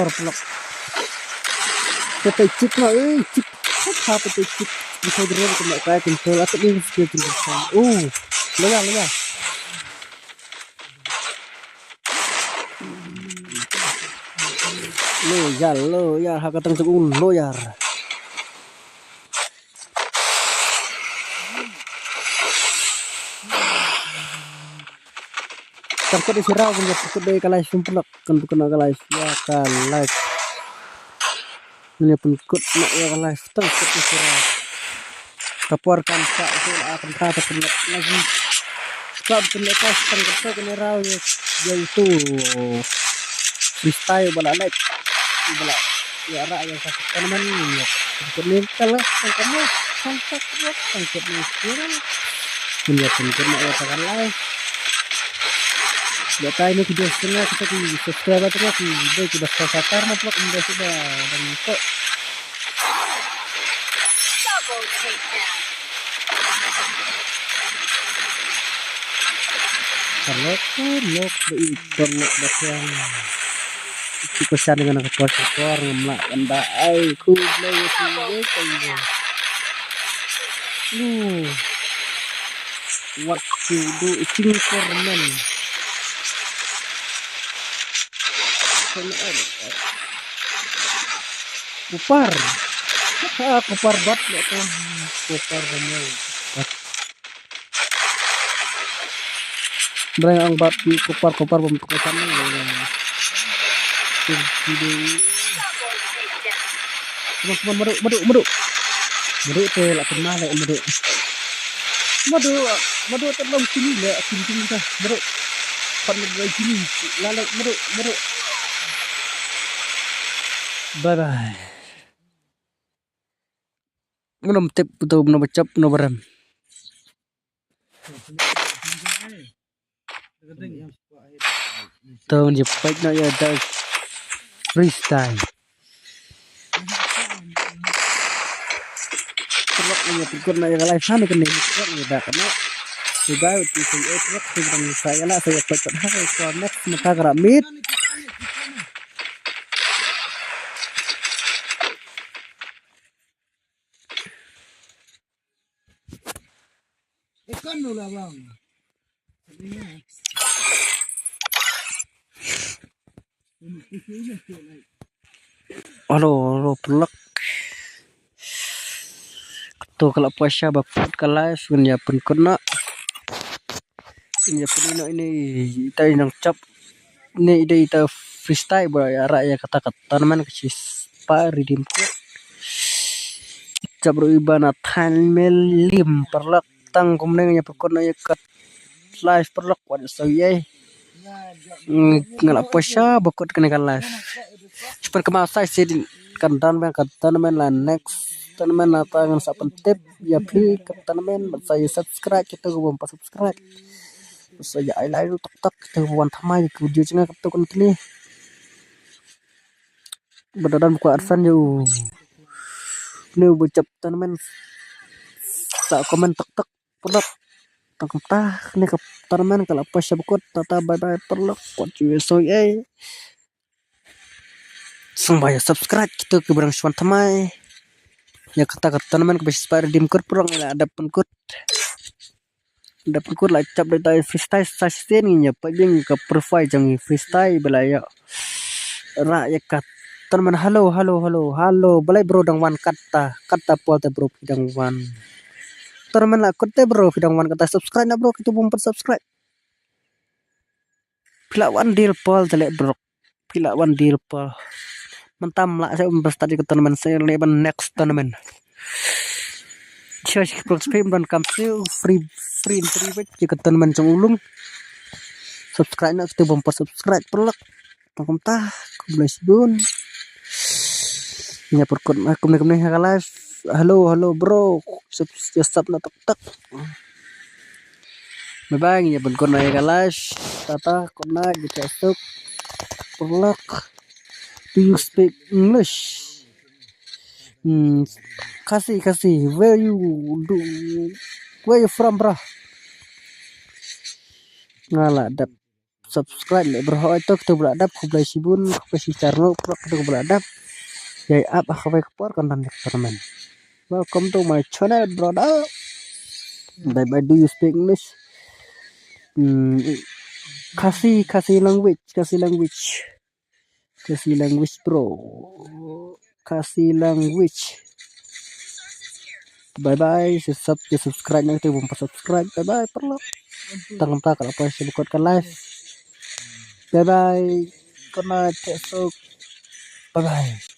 pelok kita cip lah cip apa tuh cip bisa bener kena kayak kontrol atau ini skill loyal hak katang tukun loyal takut disirau punya takut dari kalai sumpelak kan bukan kalai ya kalai ini pun kut nak ya kalai takut disirau kapuarkan tak itu akan kata pelak lagi tak penlekas tangkap kena rau ya itu freestyle balak balak ya rak yang sakit teman ya kemudian kalau tangkap ni punya pun kena ya takkan live data ini video setengah kita di subscribe terus di video sudah satar vlog sudah dan kok Double takedown. perlok yang pesan dengan kepor ngemlak anda ku play what to do king corner kupar bat kupar bener berang ang bat kupar bentuk sana teman-teman madu teh lah pernah lah madu terlalu sini lah sini dah madu pandai sini lalai madu bye belum tip betul belum bacap belum berem tahun jepit nak ya ada freestyle terus punya pikir nak ya live sana kena ikut mudah karena sudah itu terus dengan saya lah saya pecat harus connect mata keramit Ikan dulu lah bang. Halo pelak tuh kalau puasa bakut kalah sebenarnya pun kena ini pun ini kita yang cap ini ide kita freestyle ya rakyat kata-kata teman kesis pak redeem code cabro ibana tan melim perlak tang kumneng nya pokoknya ya kat live perlak wad so ye ngelak puasa bakut kena kan live super kemasa sih kan dan men lah next teman apa yang saya tip ya please teman saya subscribe kita gua pas subscribe saya ai lai tok tok kita buan thamai video cenga ketuk ni bedadan buku arsan yo ni bocap teman sa komen tok tok pelak tah ni ke teman kalau pas sabukut tata bye bye pelak kuat so Sumbaya subscribe kita ke barang suan thamai ya kata teman ke bisa redeem code perang lah ada pun code lah cap dari freestyle sustain nya pajeng ke profile jang freestyle belaya rakyat kat teman halo balai bro dang wan kata pol te bro dang wan teman lah kote bro dang wan kata subscribe na bro kita belum subscribe pila wan deal pol telek bro pila wan deal pol mentam lah saya tadi ke teman saya leban next teman saya subscribe dan kamsil free jika teman cang ulung subscribe nak kita bumper subscribe perlak tangkum tah kumles bun nya perkut akum nih live halo bro sub na tek bye bye nya bun kon naik live tata kona gitu esok perlak. Do you speak English? Kasih. Where you from, bro? Ngalah dap subscribe le bro itu kita beladap kublai sibun kupasi carno pro kita beladap yai up akabai kepor konten teman. Welcome to my channel, brother. Bye. Do you speak English? Kasih language. Kasih language bro. Kasih language. Bye. Subscribe nanti belum subscribe. Bye perlu. Tanggung tak kalau apa saya buatkan live. Bye. Kena besok. Bye.